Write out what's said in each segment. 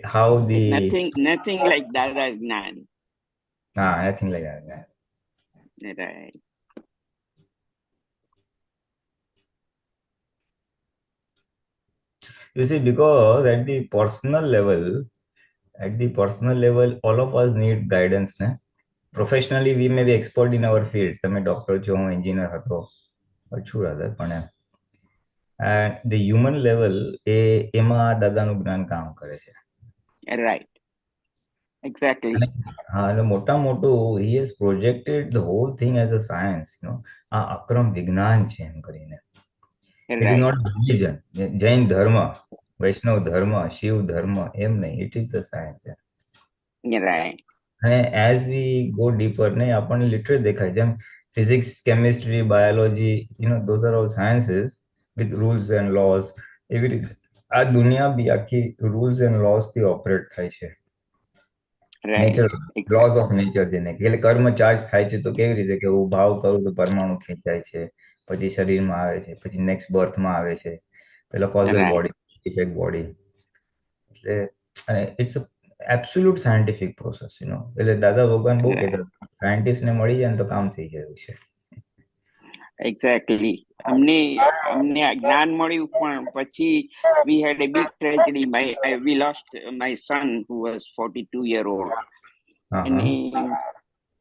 how the nothing like Dada Gnan. nothing like that. Right. You see, because at the personal level, all of us need guidance. Ne? Professionally, we may be expert in our fields. તમે doctor છો, હું engineer હતો, છું rather, પણ at the human level, એમાં દાદાનું જ્ઞાન કામ કરે છે. Right. Exactly. અને મોટા મોટું he has projected the whole thing as a science, આ અક્રમ વિજ્ઞાન છે એમ કરીને. It is Right. not a religion. Jain ધર્મ, વૈષ્ણવ ધર્મ, શિવ ધર્મ, એમ નહીં. It is a science. Right. અને as we go deeper, ને આપણને literally દેખાય જેમ physics, chemistry, biology, those are all sciences with rules and laws. એવી રીતે આ દુનિયા બી આખી rules and laws થી operate થાય છે. Right. Nature Exactly. Lose of nature જેને એટલે કર્મ ચાર્જ થાય છે તો કેવી રીતે કે હું ભાવ કરું તો પરમાણુ ખેંચાય છે, પછી શરીરમાં આવે છે, પછી નેક્સ્ટ બર્થમાં આવે છે, પેલો causal Right. Body, effect body. એટલે ઇટ્સ એબ્સોલ્યુટ સાયન્ટિફિક પ્રોસેસ. એટલે દાદા ભગવાન બહુ કહેતા સાયન્ટિસ્ટ ને મળી જાય ને તો કામ થઈ જાય એવું છે. Exactly. અમને આ જ્ઞાન મળ્યું, પણ પછી we had a big tragedy. We lost my son who was 42-year-old. And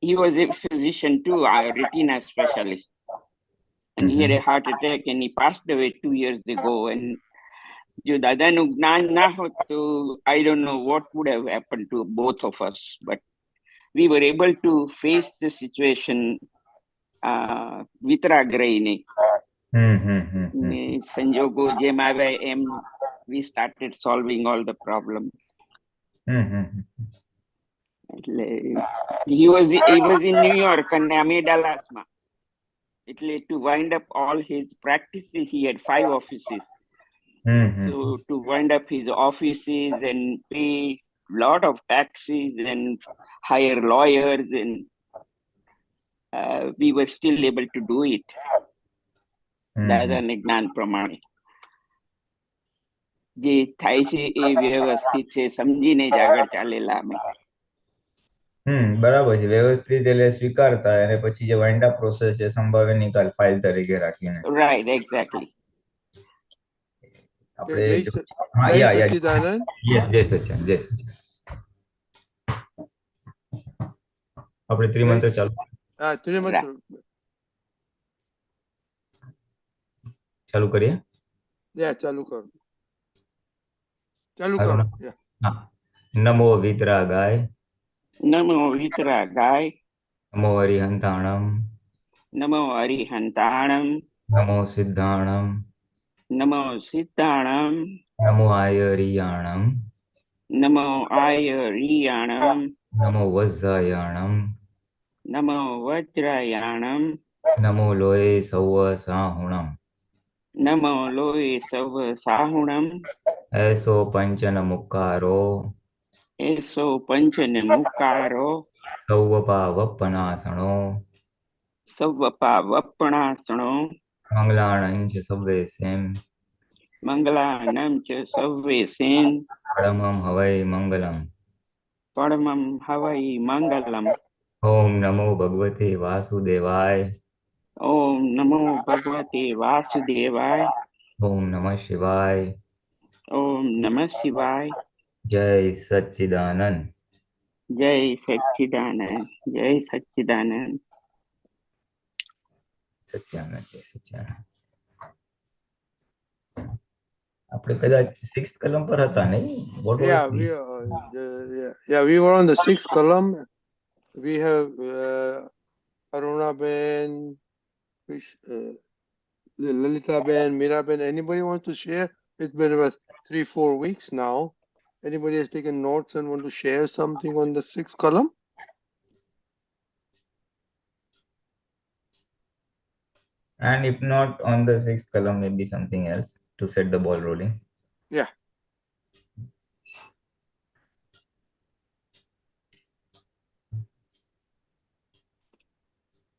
he was a physician too, a retina specialist. And he had a heart attack and he passed away 2 years ago. And જો દાદાનું જ્ઞાન ના હોત તો I don't know what would have happened to both of us. But we were able to face the situation વિતરાગ રહીને. સંજોગો જેમ આવે એમ we started solving all the problems. એટલે he was in New York and અમે Dallasમાં. એટલે to wind up all his practices, he had 5 offices. So to wind up his offices and pay lot of taxes and hire lawyers, and we were still able to do it. દાદાને જ્ઞાન પ્રમાણે જે થાય છે એ વ્યવસ્થિત છે, સમજીને જ આગળ ચાલેલા અમે. બરાબર છે, વ્યવસ્થિત એટલે સ્વીકારતા, અને પછી જે વાઇન્ડ અપ પ્રોસેસ છે સંભાવ્ય નિકાલ ફાઇલ તરીકે રાખીને. Right, exactly. આપણે જય સચ્ચિદાનંદ. જય સચ્ચિદાનંદ. જય સચ્ચિદાનંદ. આપણે ત્રિમંત્ર ચાલુ. ત્રિમંત્ર ચાલુ કરીએ. ચાલુ કરો. ચાલુ કરો. નમો વિતરાગાય. નમો વિતરાગાય. નમો અરિહંતાણમ. નમો અરિહંતાણમ. નમો સિદ્ધાણમ. નમો સિદ્ધાણમ. નમો આયરિયાણમ. નમો આયરિયાણમ. નમો વજ્રાયાણમ. નમો વજ્રાયાણમ. નમો લોય સૌ સાહુણમ. નમો લોય સૌ સાહુણમ. એસો પંચન મુક્કારો. એસો પંચન મુક્કારો. સૌવપા વપનાસણો. સૌવપા વપનાસણો. મંગલાણં ચ સવ્વે સેમ. મંગલાનં ચ સવ્વે સેન. પરમં હવૈ મંગલમ. પરમં હવૈ મંગલમ. ઓમ નમો ભગવતે વાસુદેવાય. ઓમ નમો ભગવતે વાસુદેવાય. ઓમ નમઃ શિવાય. ઓમ નમઃ શિવાય. જય સચ્ચિદાનંદ. જય સચ્ચિદાનંદ. જય સચ્ચિદાનંદ. સચ્ચિદાનંદ. જય સચ્ચિદાનંદ. આપણે કદાચ 6th column પર હતા નહીં? We were on the 6th column. We have Aruna Ben, Lalita Ben, Meera Ben. Anybody wants to share? It's been about 3-4 weeks now. Anybody has taken notes and want to share something on the 6th column? And if not on the 6th column, maybe something else to set the ball rolling. Yeah.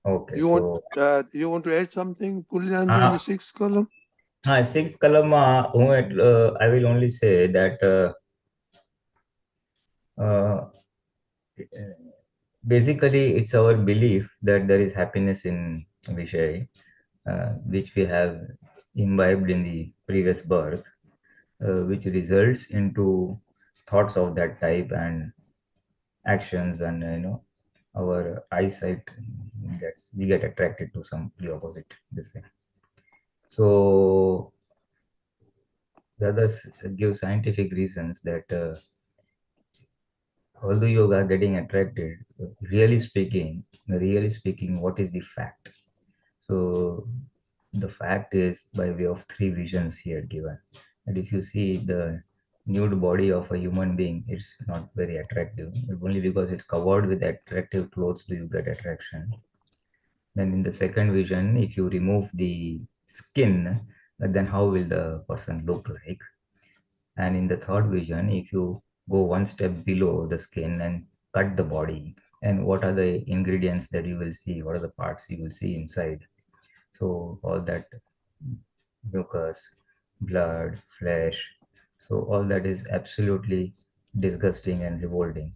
Okay. You want to add something, Pulinanandji, in the 6th column? 6th column, I will only say that Basically, it's our belief that there is happiness in Vishay, which we have imbibed in the previous birth, which results into thoughts of that type and actions, and our eyesight gets, we get attracted to some the opposite this thing. So the others give scientific reasons that although you are getting attracted, really speaking, what is the fact? So the fact is by way of three visions here given. And if you see the nude body of a human being, it's not very attractive. Only because it's covered with attractive clothes do you get attraction. Then in the second vision, if you remove the skin, then how will the person look like? And in the third vision, if you go one step below the skin and cut the body, and what are the ingredients that you will see? What are the parts you will see inside? So all that mucus, blood, flesh. So all that is absolutely disgusting and revolting.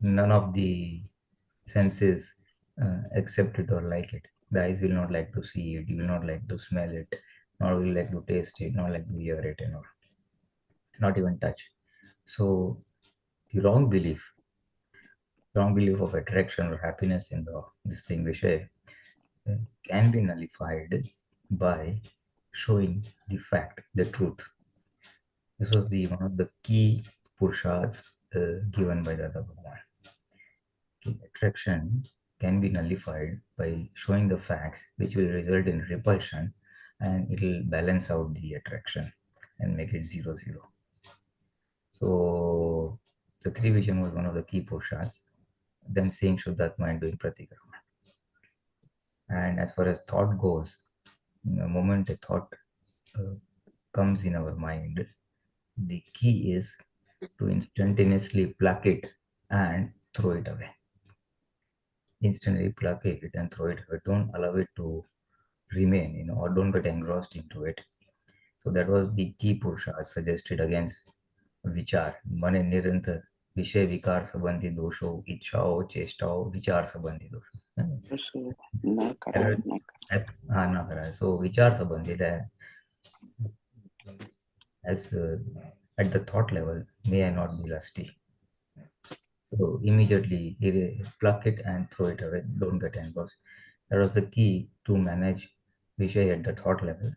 None of the senses accept it or like it. The eyes will not like to see it. You will not like to smell it. Nor will you like to taste it. Not like to hear it. Not even touch. So the wrong belief of attraction or happiness in this thing we share can be nullified by showing the fact, the truth. This was one of the key Purusharths given by Dada Bhagwan. Attraction can be nullified by showing the facts, which will result in repulsion, and it will balance out the attraction and make it 0-0. So the three vision was one of the key Purusharths. Then saying Shuddhatma and doing Pratikarma. And as far as thought goes, the moment a thought comes in our mind, the key is to instantaneously pluck it and throw it away. Instantly pluck it and throw it away. Don't allow it to remain, or don't get engrossed into it. So that was the key Purusharth suggested against vichar. Mane nirantar विषय विकार संबंधी दोषों, इच्छाओं, चेष्टाओं, विचार संबंधी दोषों ना कराए. So विचार संबंधित है, as at the thought level, may I not be lusty. So immediately pluck it and throw it away. Don't get engrossed. That was the key to manage Vishay at the thought level.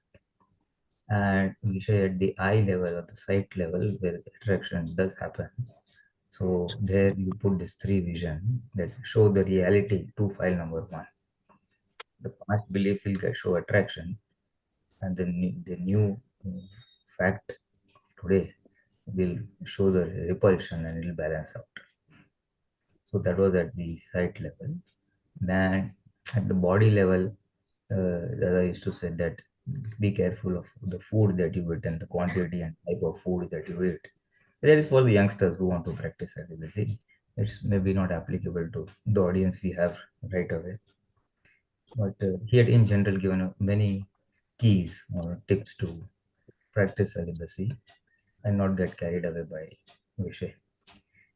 And Vishay at the eye level or the sight level, where attraction does happen. So there you put this three vision that show the reality to file number 1. The past belief will show attraction, and the new fact of today will show the repulsion, and it will balance out. So that was at the sight level. Then at the body level, I used to say that be careful of the food that you eat and the quantity and type of food that you eat. That is for the youngsters who want to practice celibacy. It's maybe not applicable to the audience we have right away. But here in general, given many keys or tips to practice celibacy and not get carried away by Vishay.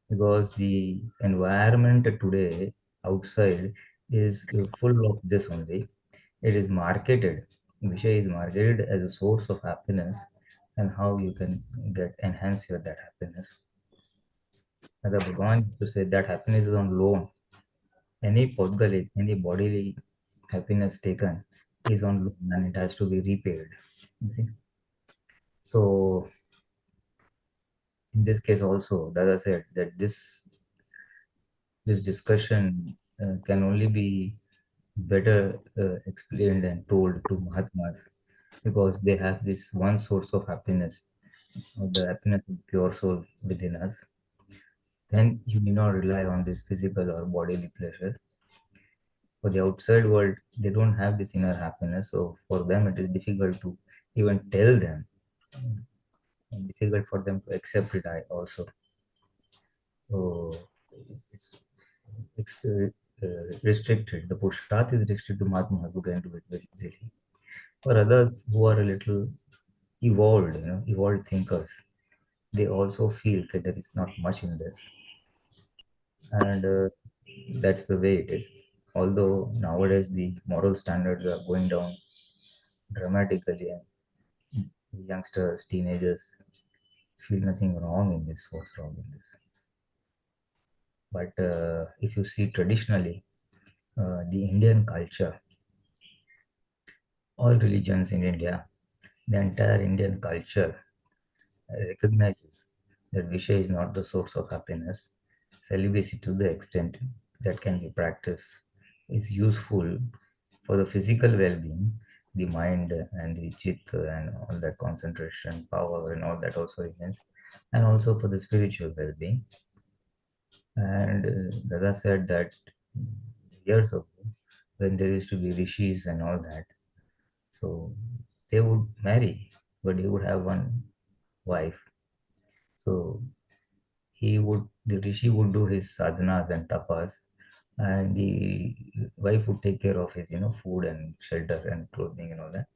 Because the environment today outside is full of this only. It is marketed. Vishay is marketed as a source of happiness, and how you can enhance that happiness. As the Bhagwan used to say that happiness is on loan. Any podgalic, any bodily happiness taken is on loan, and it has to be repaid. You see? So in this case also, Dada said that this discussion can only be better explained and told to Mahatmas, because they have this one source of happiness, the happiness of pure soul within us. Then you need not rely on this physical or bodily pleasure. For the outside world, they don't have this inner happiness, so for them it is difficult to even tell them, and difficult for them to accept it also. So it's restricted. The Purusharth is restricted to Mahatmas who can do it very easily. For others who are a little evolved, evolved thinkers, they also feel that there is not much in this. And that's the way it is. Although nowadays the moral standards are going down dramatically, and youngsters, teenagers feel nothing wrong in this. What's wrong in this? But if you see traditionally, the Indian culture, all religions in India, the entire Indian culture recognizes that Vishay is not the source of happiness. Celibacy, to the extent that can be practiced, is useful for the physical well-being, the mind and the Chitt and all that concentration, power, and all that also remains, and also for the spiritual well-being. And Dada said that years ago, when there used to be rishis and all that, so they would marry, but they would have one wife. So the rishi would do his sadhanas and tapas, and the wife would take care of his, food and shelter and clothing and all that.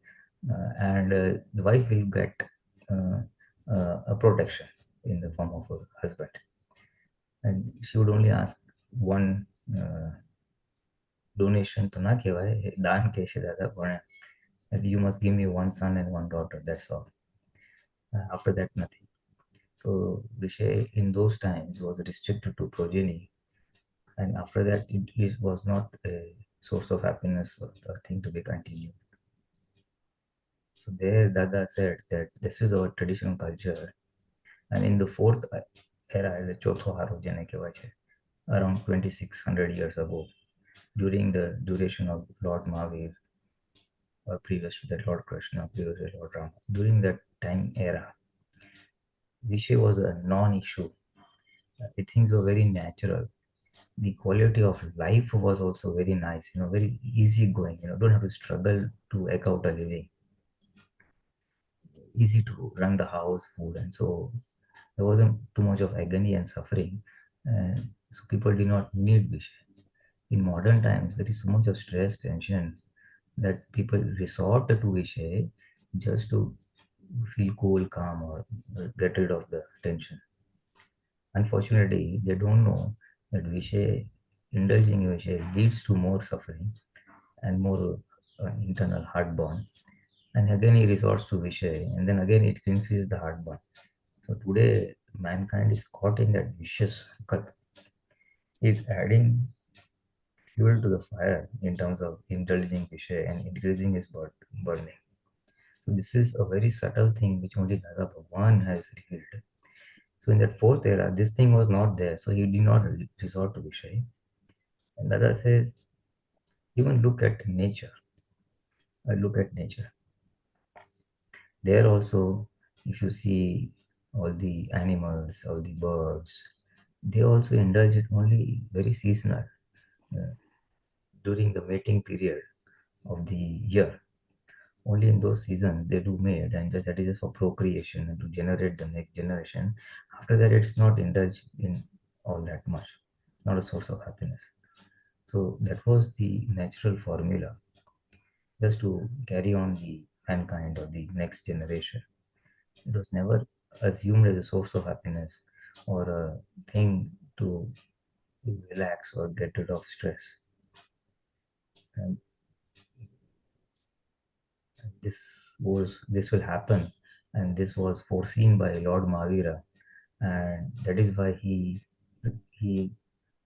And the wife will get uh, a protection in the form of a husband. And she would only ask one donation to na kevai, dan ke dada bana. You must give me one son and one daughter, that's all. After that, nothing. So Vishay in those times was restricted to progeny, and after that it was not a source of happiness or a thing to be continued. So there Dada said that this is our traditional culture, and in the fourth era, the Chotho Haro Jene Kevaye chhe, around 2600 years ago, during the duration of Lord Mahavir, or previous to that Lord Krishna, previous to Lord Rama, during that time era, Vishay was a non-issue. Things were very natural. The quality of life was also very nice, very easy going, don't have to struggle to eke out a living. Easy to run the house, food, and so there wasn't too much of agony and suffering. And so people did not need Vishay. In modern times, there is so much of stress, tension that people resort to Vishay just to feel cool, calm, or get rid of the tension. Unfortunately, they don't know that Vishay, indulging in Vishay leads to more suffering and more internal heartburn. And again, he resorts to Vishay, and then again, it cleanses the heartburn. So today, mankind is caught in that vicious cycle. Is adding fuel to the fire in terms of indulging Vishay and increasing his burning. So this is a very subtle thing which only Dada Bhagwan has revealed. So in that fourth era, this thing was not there. So he did not resort to Vishay. And Dada says, even look at nature. Look at nature. There also, if you see all the animals, all the birds, they also indulge it only very seasonal, during the mating period of the year. Only in those seasons they do mate, and just that is just for procreation and to generate the next generation. After that, it's not indulged in all that much, not a source of happiness. So that was the natural formula, just to carry on the mankind or the next generation. It was never assumed as a source of happiness or a thing to relax or get rid of stress. And this will happen, and this was foreseen by Lord Mahavira, and that is why he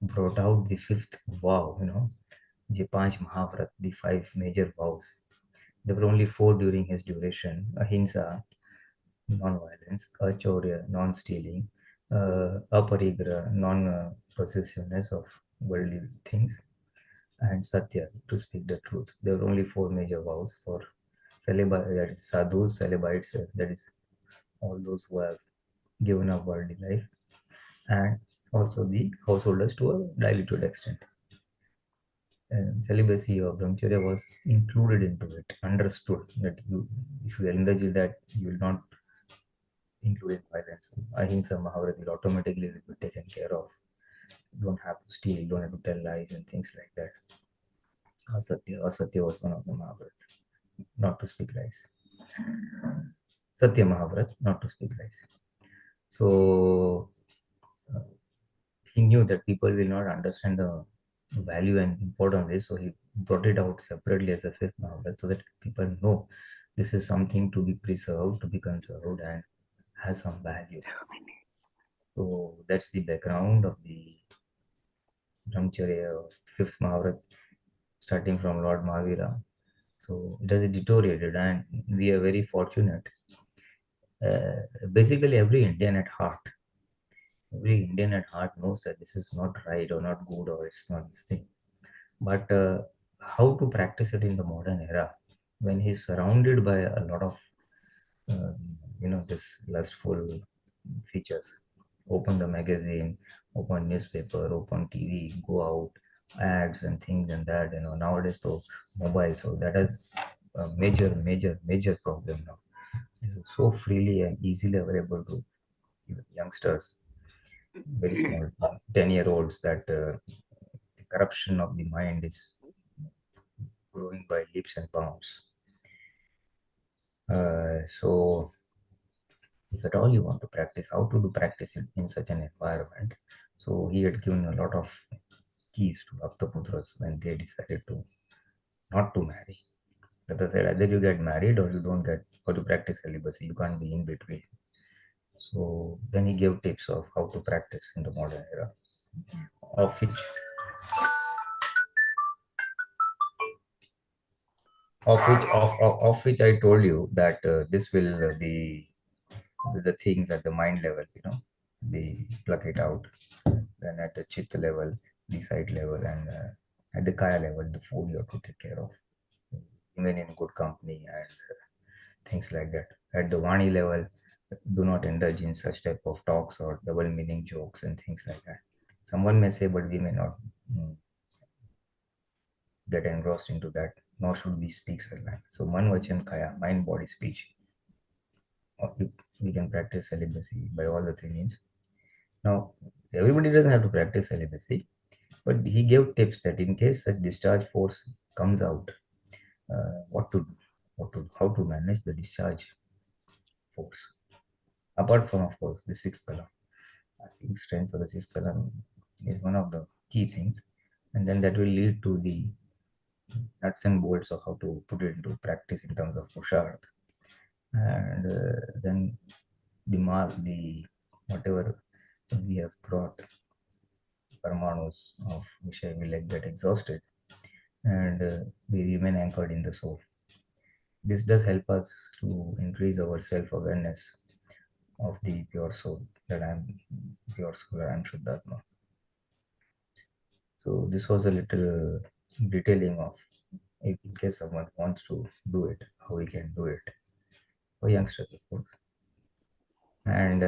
brought out the fifth vow, the Panch Mahavrat, the five major vows. There were only four during his duration: ahimsa, non-violence; achaurya, non-stealing; aparigra, non-possessiveness of worldly things; and satya, to speak the truth. There were only four major vows for celibate, that is sadhus, celibates, that is all those who have given up worldly life, and also the householders to a diluted extent. And celibacy or brahmacharya was included into it, understood that if you indulge in that, you will not include in violence. Ahimsa Mahavrat will automatically be taken care of. You don't have to steal, you don't have to tell lies and things like that. Asatya was one of the Mahavrat, not to speak lies. Satya Mahavrat, not to speak lies. So he knew that people will not understand the value and importance of this, so he brought it out separately as a fifth Mahabharata so that people know this is something to be preserved, to be conserved, and has some value. So that's the background of the Brahmacharya fifth Mahabharata, starting from Lord Mahavira. So it has deteriorated, and we are very fortunate. Basically, every Indian at heart knows that this is not right or not good or it's not this thing. But how to practice it in the modern era when he's surrounded by a lot of this lustful features? Open the magazine, open newspaper, open TV, go out, ads and things and that. Nowadays, so mobile, so that is a major problem now. This is so freely and easily available to youngsters, very small 10-year-olds, that the corruption of the mind is growing by leaps and bounds. So if at all you want to practice, how to do practice in such an environment? So he had given a lot of keys to Aptaputras when they decided to not to marry. That said, either you get married or you don't get, or to practice celibacy. You can't be in between. So then he gave tips of how to practice in the modern era, of which I told you that this will be the things at the mind level, we pluck it out. Then at the Chitt level, the sight level, and at the Kaya level, the food you have to take care of, even in good company and things like that. At the Vani level, do not indulge in such type of talks or double meaning jokes and things like that. Someone may say, but we may not get engrossed into that, nor should we speak such language. So Man Vachan Kaya, mind, body, speech. We can practice celibacy by all the three means. Now, everybody doesn't have to practice celibacy, but he gave tips that in case such discharge force comes out, what to do, how to manage the discharge force. Apart from, of course, the sixth column. Asking strength for the sixth column is one of the key things, and then that will lead to the nuts and bolts of how to put it into practice in terms of Purusharth. And then the whatever we have brought, Parmanus of Vishaya will get exhausted, and we remain anchored in the soul. This does help us to increase our self-awareness of the pure soul, that I am pure soul, I am Shuddhatma. So this was a little detailing of, if in case someone wants to do it, how we can do it for youngsters, of course. And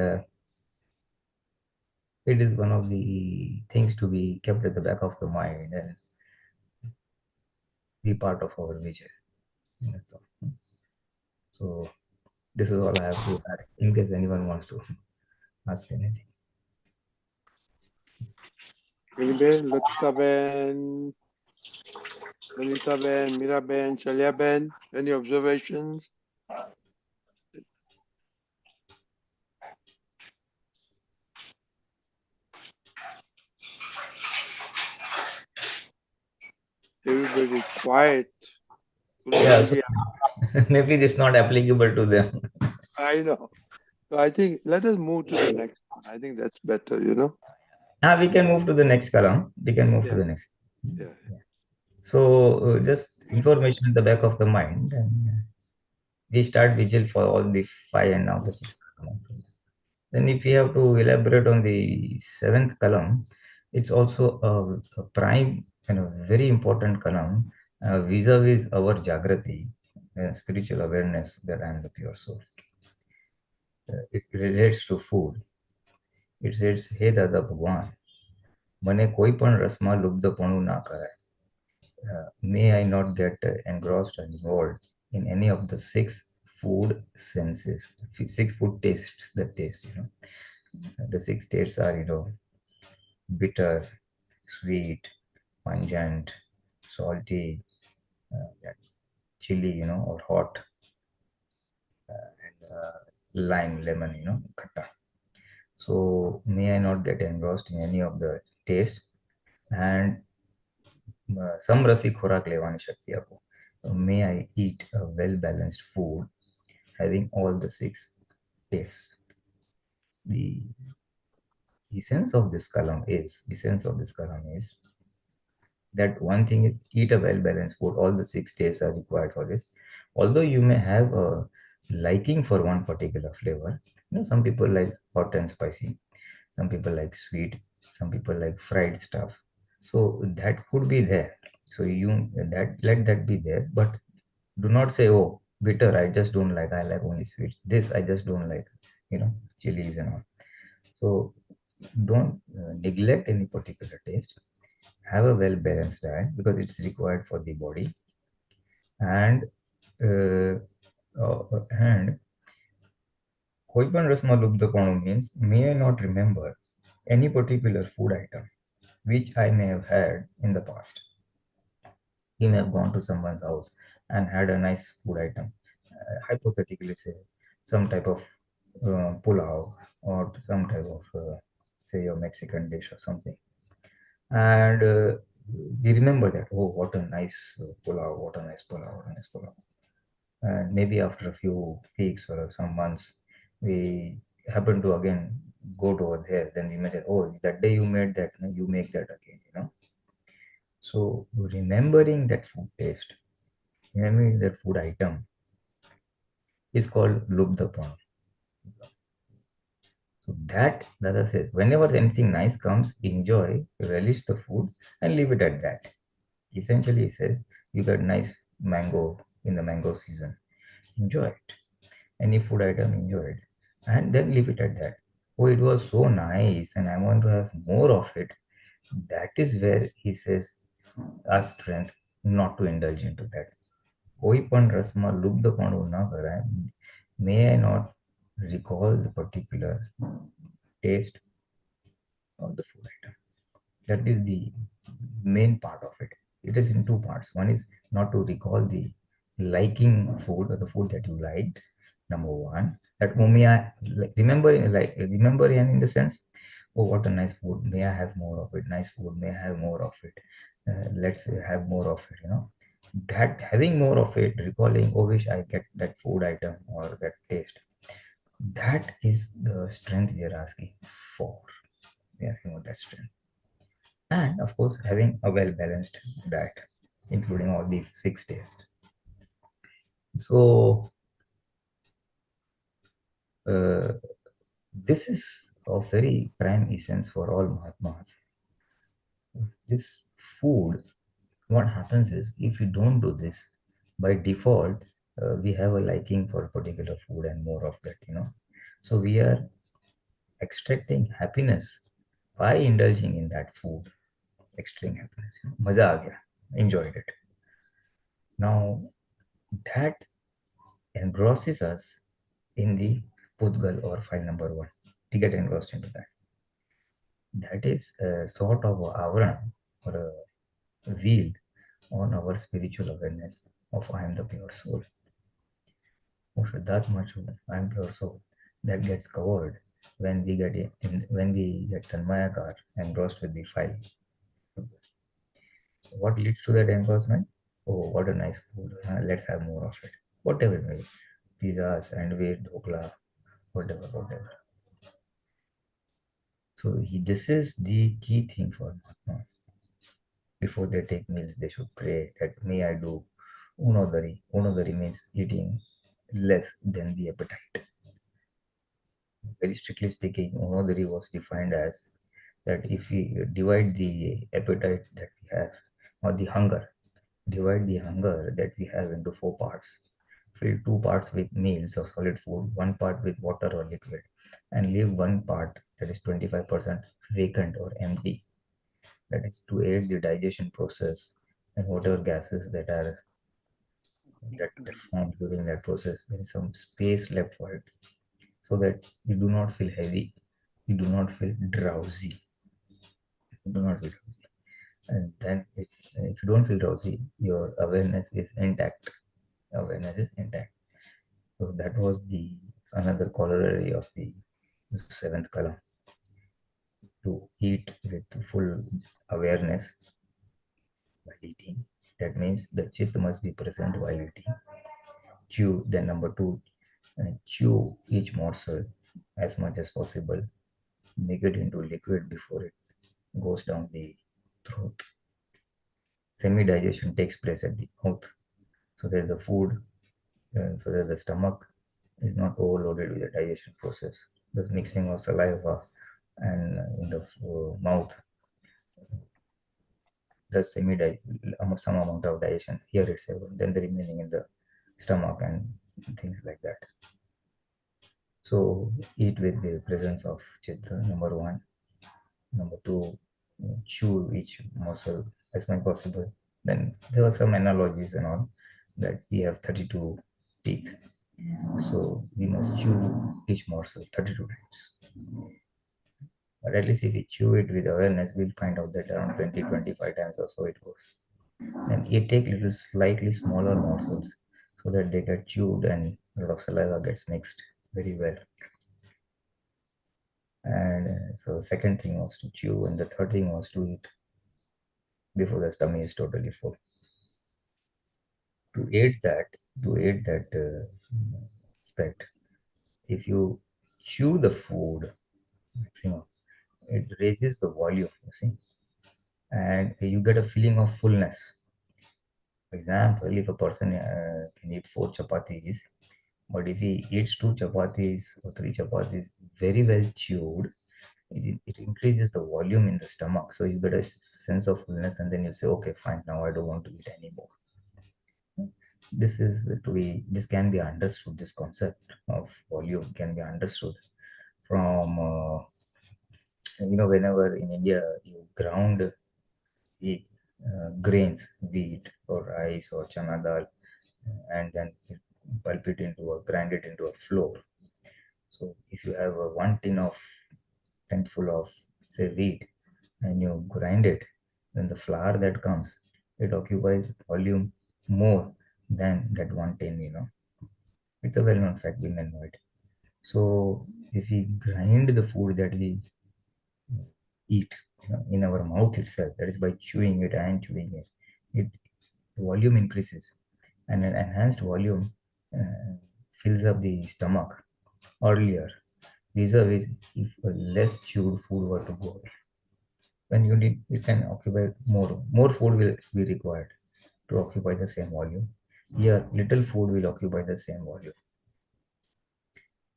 it is one of the things to be kept at the back of the mind and be part of our vision. That's all. So this is all I have to add, in case anyone wants to ask anything. Anybody? Lakshtaben, Lalitaben, Miraben, Chalyaben, any observations? Everybody quiet. Yeah, so maybe this is not applicable to them. I know. So I think let us move to the next one. I think that's better, We can move to the next column. We can move to the next. Yeah. So just information in the back of the mind. And we start vigil for all the 5 and now the 6th column. Then if we have to elaborate on the 7th column, it's also a prime and a very important column vis-a-vis our Jagruti, spiritual awareness that I am the pure soul. It relates to food. It says, Hey Dada Bhagwan, મને કોઈ પણ રસમાં લુબ્ધપણું ના કરાય. May I not get engrossed and involved in any of the 6 food senses, 6 food tastes that taste, The 6 tastes are, bitter, sweet, pungent, salty, chili, or hot, and lime, lemon, khatta. So may I not get engrossed in any of the taste, and समरसी खुराक लेवानी शक्ति आपको. May I eat a well-balanced food having all the 6 tastes. The essence of this column is that one thing is eat a well-balanced food. All the 6 tastes are required for this. Although you may have a liking for one particular flavor, some people like hot and spicy, some people like sweet, some people like fried stuff. So that could be there. So let that be there, but do not say, oh, bitter, I just don't like, I like only sweets. This I just don't like, chilies and all. So don't neglect any particular taste. Have a well-balanced diet because it's required for the body. And Koipan Rasma Lubdapanu means, may I not remember any particular food item which I may have had in the past. You may have gone to someone's house and had a nice food item. Hypothetically, say some type of pulao or some type of, say, your Mexican dish or something. And we remember that, oh, what a nice pulao, what a nice pulao, what a nice pulao. And maybe after a few weeks or some months, we happen to again go to over there. Then we made it, oh, that day you made that, you make that again, So remembering that food taste, remembering that food item is called Labdth Panu. So that Dada says, whenever anything nice comes, enjoy, relish the food and leave it at that. Essentially, he says, you got nice mango in the mango season, enjoy it. Any food item, enjoy it. And then leave it at that. Oh, it was so nice and I want to have more of it. That is where he says, our strength not to indulge into that. કોઈ પણ રસમાં લુબ્ધપણું ન કરાય. May I not recall the particular taste of the food item. That is the main part of it. It is in 2 parts. One is not to recall the liking food or the food that you liked. Number one, that may I remember in the sense, oh, what a nice food. May I have more of it? Nice food. May I have more of it? Let's have more of it. That having more of it, recalling, oh, wish I get that food item or that taste. That is the strength we are asking for. We are asking for that strength. And of course, having a well-balanced diet, including all the 6 tastes. So this is of very prime essence for all Mahatmas. This food, what happens is, if we don't do this, by default, we have a liking for a particular food and more of that, So we are extracting happiness by indulging in that food. Extracting happiness. Maza aa gaya. Enjoyed it. Now, that engrosses us in the Pudgal or file number 1. We get engrossed into that. That is a sort of avaran or a wheel on our spiritual awareness of I am the pure soul. Or that much I am pure soul, that gets covered when we get Tanmayakar engrossed with the file. What leads to that engrossment? Oh, what a nice food. Let's have more of it. Whatever it may be. Pizzas, sandwich, dhokla, whatever. So this is the key thing for Mahatmas. Before they take meals, they should pray that may I do Unodari. Unodari means eating less than the appetite. Very strictly speaking, Unodari was defined as that if we divide the appetite that we have, or the hunger, divide the hunger that we have into 4 parts. Fill 2 parts with meals or solid food, 1 part with water or liquid, and leave 1 part that is 25% vacant or empty. That is to aid the digestion process and whatever gases that are formed during that process. There is some space left for it, so that you do not feel heavy, you do not feel drowsy. You do not feel drowsy. And then if you don't feel drowsy, your awareness is intact. Awareness is intact. So that was the another corollary of the 7th column. to eat with full awareness while eating. That means the Chitt must be present while eating. Chew, then number two, chew each morsel as much as possible. Make it into liquid before it goes down the throat. Semi-digestion takes place at the mouth, so that the food, so that the stomach is not overloaded with the digestion process. The mixing of saliva and in the mouth does some amount of digestion here itself, then the remaining in the stomach and things like that. So eat with the presence of Chitta, number one. Number two, chew each morsel as much possible. Then there are some analogies and all that we have 32 teeth. So we must chew each morsel 32 times. But at least if we chew it with awareness, we'll find out that around 20-25 times or so it goes. And you take little slightly smaller morsels so that they get chewed and a lot of saliva gets mixed very well. And so the second thing was to chew, and the third thing was to eat before the tummy is totally full. To aid that aspect, if you chew the food maximum, it raises the volume, you see, and you get a feeling of fullness. For example, if a person can eat 4 chapatis, but if he eats 2 chapatis or 3 chapatis very well chewed, it increases the volume in the stomach. So you get a sense of fullness, and then you say, okay, fine, now I don't want to eat anymore. This can be understood. This concept of volume can be understood from whenever in India you ground the grains, wheat or rice or chana dal, and then grind it into a flour. So if you have a 1 tin full of say wheat and you grind it, then the flour that comes, it occupies volume more than that 1 tin. It's a well-known fact, we may know it. So if we grind the food that we eat in our mouth itself, that is by chewing it, the volume increases, and an enhanced volume fills up the stomach earlier, vis-a-vis if a less chewed food were to go away. When you can occupy more food will be required to occupy the same volume. Here, little food will occupy the same volume.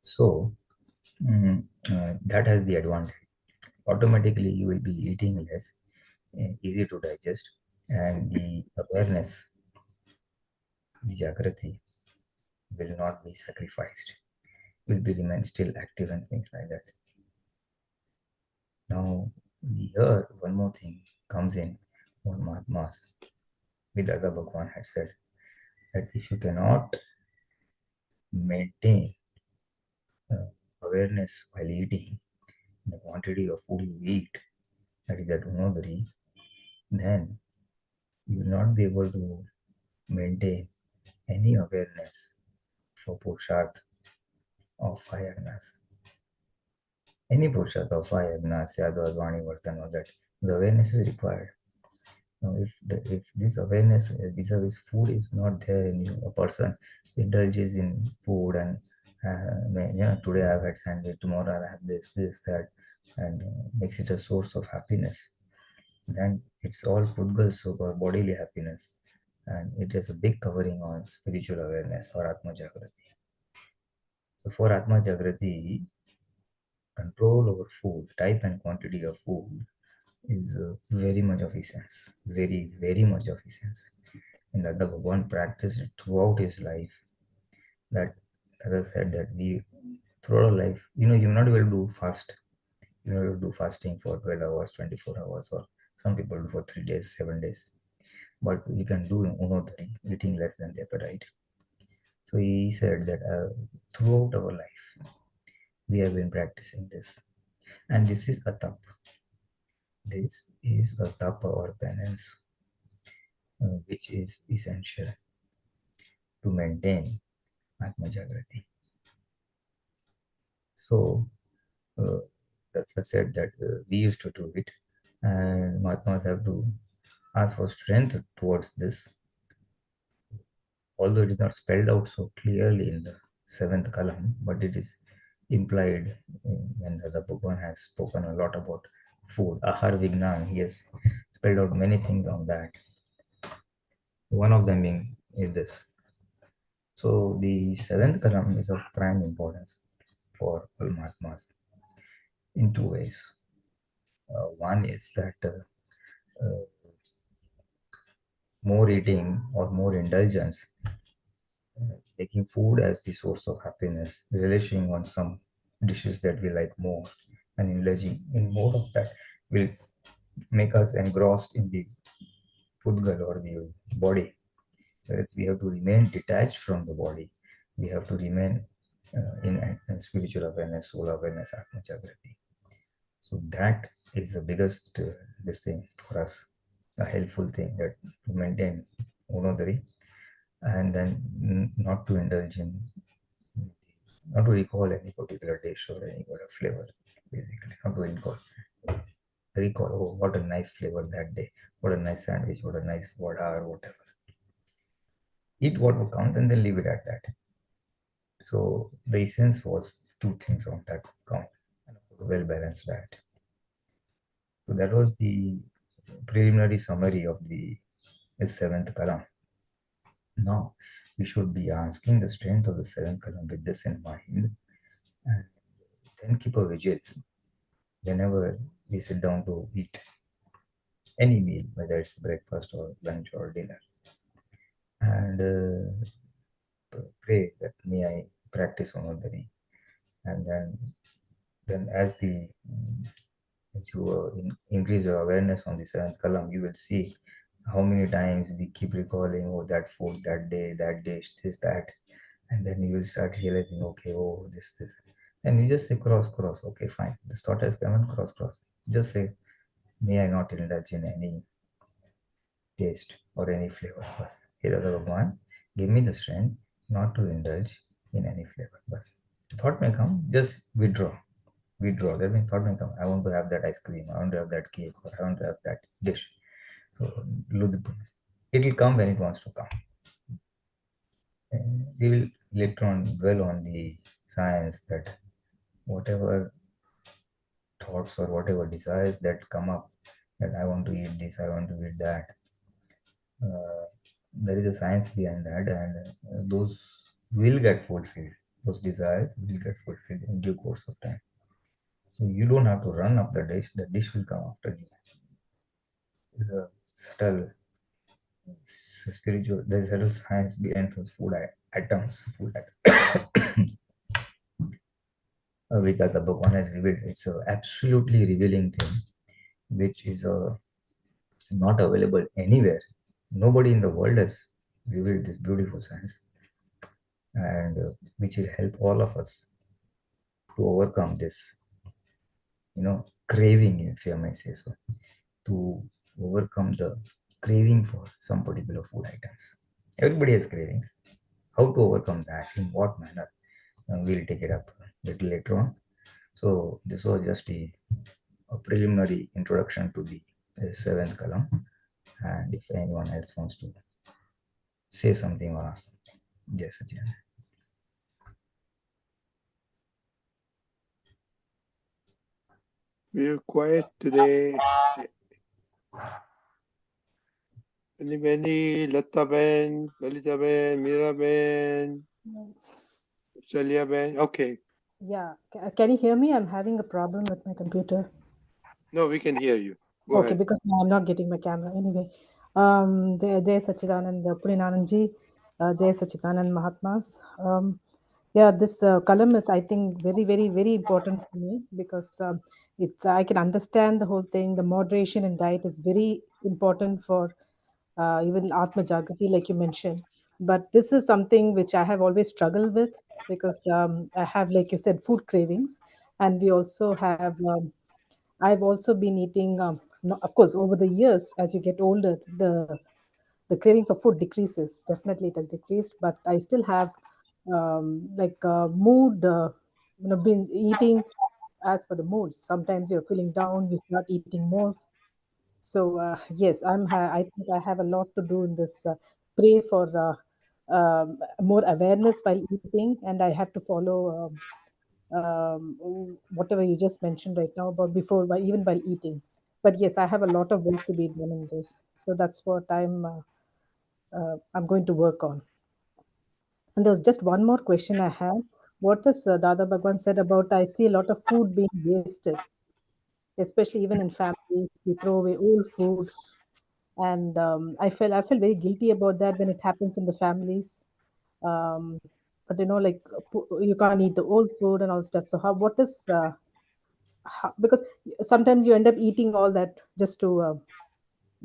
So that has the advantage. Automatically, you will be eating less, easy to digest, and the awareness, the Jagruti, will not be sacrificed. Will be remain still active and things like that. Now, here one more thing comes in. One Mahatmas, with Dada Bhagwan had said that if you cannot maintain awareness while eating the quantity of food you eat, that is at Unodari, then you will not be able to maintain any awareness for Purusharth of 5 agnas. Any Purusharth of 5 agnas, Yadvad, Vani, Vartan, or that, the awareness is required. Now, if this awareness vis-a-vis food is not there in you, a person indulges in food and today I've had sandwich, tomorrow I'll have this, that, and makes it a source of happiness, then it's all Pudgal Sukh or bodily happiness, and it is a big covering on spiritual awareness or Atma Jagrati. So for Atma Jagrati, control over food, type and quantity of food, is very much of essence, very, very much of essence. And that the Bhagwan practiced it throughout his life. That, as I said, that we, throughout our life, you're not able to do fast. You're not able to do fasting for 12 hours, 24 hours, or some people do for 3 days, 7 days. But you can do Unodari, eating less than the appetite. So he said that throughout our life, we have been practicing this. And this is a tap. This is a tapa or penance, which is essential to maintain Atma Jagrati. So Datta said that we used to do it, and Mahatmas have to ask for strength towards this. Although it is not spelled out so clearly in the seventh Kalam, but it is implied when the Bhagwan has spoken a lot about food. Ahar Vignan, he has spelled out many things on that. One of them being is this. So the seventh Kalam is of prime importance for all Mahatmas in two ways. One is that more eating or more indulgence, taking food as the source of happiness, relishing on some dishes that we like more, and indulging in more of that will make us engrossed in the pudgal or the body. Whereas we have to remain detached from the body. We have to remain in spiritual awareness, soul awareness, Atma Jagruti. So that is the biggest this thing for us, a helpful thing that to maintain Unodari, and then not to indulge in, not to recall any particular dish or any kind of flavor, basically, not to recall, oh, what a nice flavor that day, what a nice sandwich, what a nice vada or whatever. Eat whatever comes and then leave it at that. So the essence was two things on that count, and a well-balanced diet. So that was the preliminary summary of the seventh Kalam. Now we should be asking the strength of the seventh Kalam with this in mind, and then keep a vigil whenever we sit down to eat any meal, whether it's breakfast or lunch or dinner, and pray that may I practice Unodari, and then as you increase your awareness on the seventh Kalam, you will see how many times we keep recalling, oh, that food, that day, that dish, this, that, and then you will start realizing, okay, oh, this, and you just say cross, okay, fine, this thought has come and cross. Just say, may I not indulge in any taste or any flavor. Bas. Hey Dada Bhagwan, give me the strength not to indulge in any flavor. Bas. The thought may come, just withdraw. That means thought may come. I want to have that ice cream. I want to have that cake. Or I want to have that dish. So it will come when it wants to come. And we will later on dwell on the science that whatever thoughts or whatever desires that come up, that I want to eat this, I want to eat that, there is a science behind that, and those will get fulfilled. Those desires will get fulfilled in due course of time. So you don't have to run up the dish will come after you. There's a subtle spiritual, there's a subtle science behind those food items. Which the Bhagwan has revealed. It's an absolutely revealing thing, which is not available anywhere. Nobody in the world has revealed this beautiful science, and which will help all of us to overcome this, craving, if I may say so, to overcome the craving for some particular food items. Everybody has cravings. How to overcome that? In what manner? We'll take it up a little later on. So this was just a preliminary introduction to the seventh Kalam. And if anyone else wants to say something or ask something, yes, Ajay. We're quiet today. Anybody? Lata Ben, Lalita Ben, Meera Ben, Shalia Ben. Okay. Yeah. Can you hear me? I'm having a problem with my computer. No, we can hear you. Go Okay, ahead. because now I'm not getting my camera. Anyway, Jai Sachidanand Pulinanandji, Jai Sachidanand Mahatmas. Yeah, this column is, I think, very, very, very important for me because I can understand the whole thing. The moderation in diet is very important for even Atma Jagruti, like you mentioned. But this is something which I have always struggled with because I have, like you said, food cravings, and we also have. I've also been eating, of course, over the years, as you get older, the craving for food decreases. Definitely, it has decreased, but I still have mood. Been eating as for the moods. Sometimes you're feeling down, you start eating more. So yes, I think I have a lot to do in this. Pray for more awareness while eating, and I have to follow whatever you just mentioned right now about before, even while eating. But yes, I have a lot of work to be done in this. So that's what I'm going to work on. And there's just one more question I have. What does Dada Bhagwan said about I see a lot of food being wasted, especially even in families. We throw away old food, and I feel very guilty about that when it happens in the families. Um, but like you can't eat the old food and all stuff. So what is because sometimes you end up eating all that just to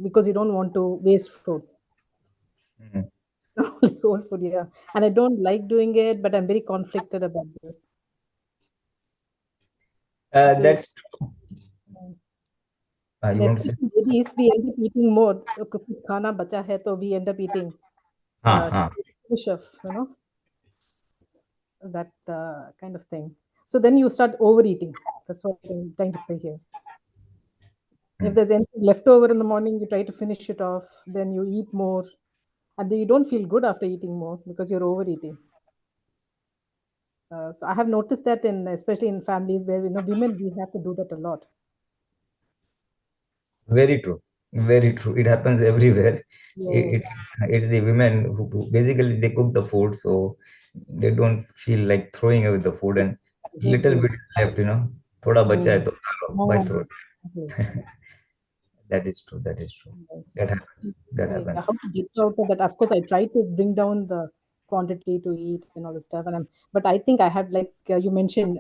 because you don't want to waste food. Mhm. Like old food, yeah. And I don't like doing it, but I'm very conflicted about this. So yeah. That's you And want to say? especially ladies, we end up eating more. कुछ खाना बचा है तो we end up eating हाँ. finish off, that kind of thing. So then you start overeating. That's what I'm trying to say here. If there's anything left over in the morning, you try to finish it off, then you eat more, and then you don't feel good after eating more because you're overeating. So I have noticed that especially in families where women, we have to do that a lot. Very true. Very true. It happens everywhere. Yes. It's the women who basically they cook the food, so they don't feel like throwing away the food, and little Exactly. bit is left, Thoda bacha hai Mm. to kha lo, why Oh, throw it? exactly. That is true. That is true. Yes. That happens. That Yeah, happens. how to get out of that? Of course, I try to bring down the quantity to eat and all the stuff, but I think I have, like you mentioned,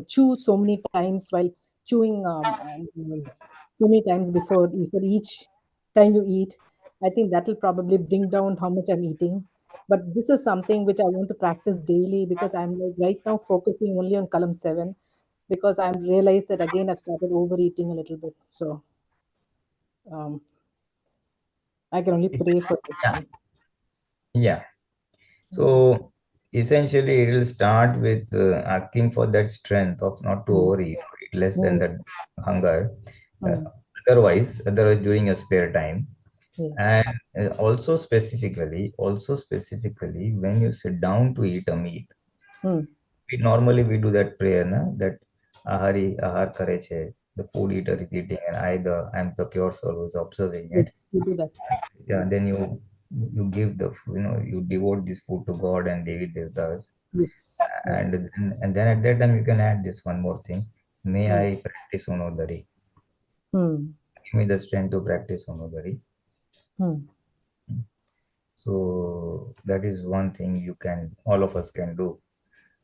chew so many times while chewing, and so many times before each time you eat. I think that will probably bring down how much I'm eating. But this is something which I want to practice daily because I'm like right now focusing only on Kalam 7 because I'm realized that again I've started overeating a little bit. So um, I can only pray for this Yeah. one. Yeah. Mm, So essentially, it will start with asking for that strength of not to mm, overeat, eat less than mm, that hunger. Uh, mm. otherwise, during your spare time, Yes. and also specifically, when you sit down to eat a meal, Mm. normally we do that prayer, na, that ahari ahar kare che, the food eater is eating, and I'm the pure soul who's observing it. Yes, we do that. Yeah, then Yes. you give you devote this food to God and Devi Devtas, Yes. Yes. and then at that time you can add this one more thing. May Mm. I practice Unodari. Mm. Give me the strength to practice Unodari. Mm. So that is one thing all of us can do.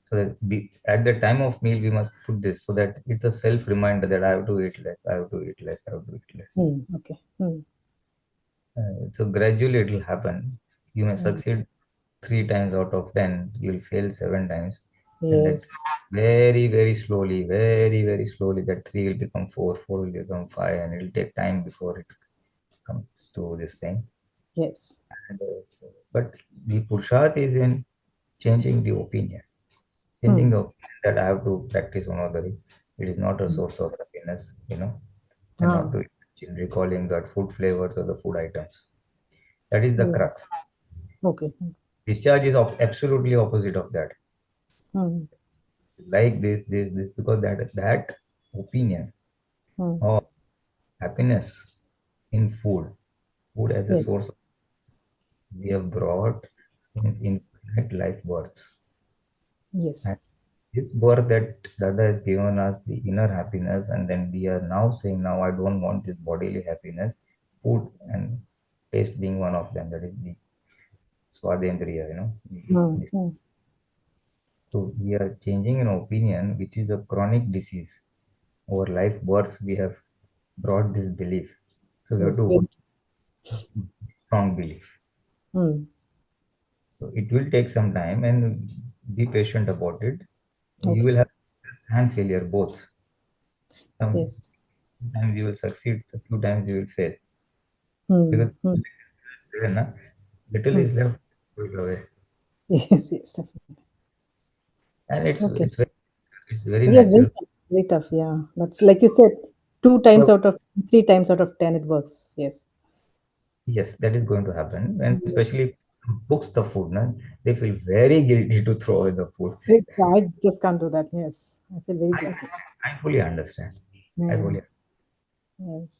So that at the time of meal, we must put this so that it's a self reminder that I have to eat less, I have to eat less, I have to eat less. Mm. Okay. Mm. So gradually it will happen. You may Mm. succeed 3 times out of 10, you will fail 7 times. And that Yes. very, very slowly, that 3 will become 4, 4 will become 5, and it will take time before it comes to this thing. Yes. And, but the Purusharth is in changing the opinion. Changing Mm. the opinion that I have to practice Unodari. It is not a Mm. source of happiness, and Ah. not to recalling that food flavors or the food items. That is the Yes. crux. Okay. Discharge is absolutely opposite of that. Mm. Like this, because that opinion Mm. of happiness in food as a Yes. source we have brought since infinite life births. Yes. And this birth that Dada has given us the inner happiness, and then we are now saying, now I don't want this bodily happiness, food and taste being one of them. That is the Swadendriya, Mm. this. Mm. So we are changing an opinion which is a chronic disease. Over life births, we have brought this belief. So we have Yes. to Very. strong belief. Mm. So it will take some time, and be patient about it. You Okay. will have success and failure both. Yes. Sometimes you will succeed, a few times you will fail. Mm. Because Mm. little Mm. is left to go away. Yes. Yes. Definitely. And Okay. it's very Yeah. Very natural. tough. Very tough, yeah. That's like you said, 3 times out of 10 it works. Yes. Yes, that is going to happen. And especially cooks the food, no? They feel very guilty to throw away the food. I just can't do that. Yes. I feel very guilty. I fully understand. I Hmm. fully Yes.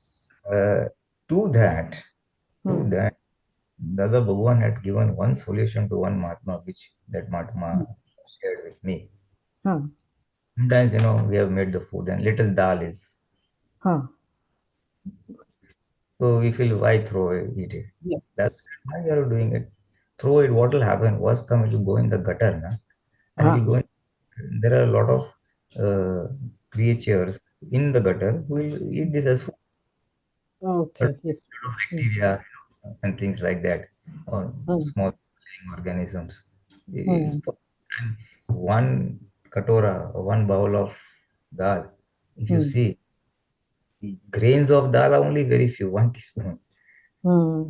uh, to that, to Hmm. that, Dada Bhagwan had given one solution to one Mahatma, which that Mahatma shared with me. Huh. Sometimes, we have made the food and little dal is. Huh. So we feel why throw it, eat it. That's Yes. why you are doing it. Throw it, what will happen? Worst come, it will go in the gutter, na? And it Ah. will go in, there are a lot of creatures in the gutter who will eat this as food. But Okay. Yes. Yes. Hmm. bacteria and things like that, or Hmm. small living organisms. Hmm. And one katora, or one bowl of dal, if you Hmm. see, the grains of dal are only very few, 1 teaspoon. Hmm.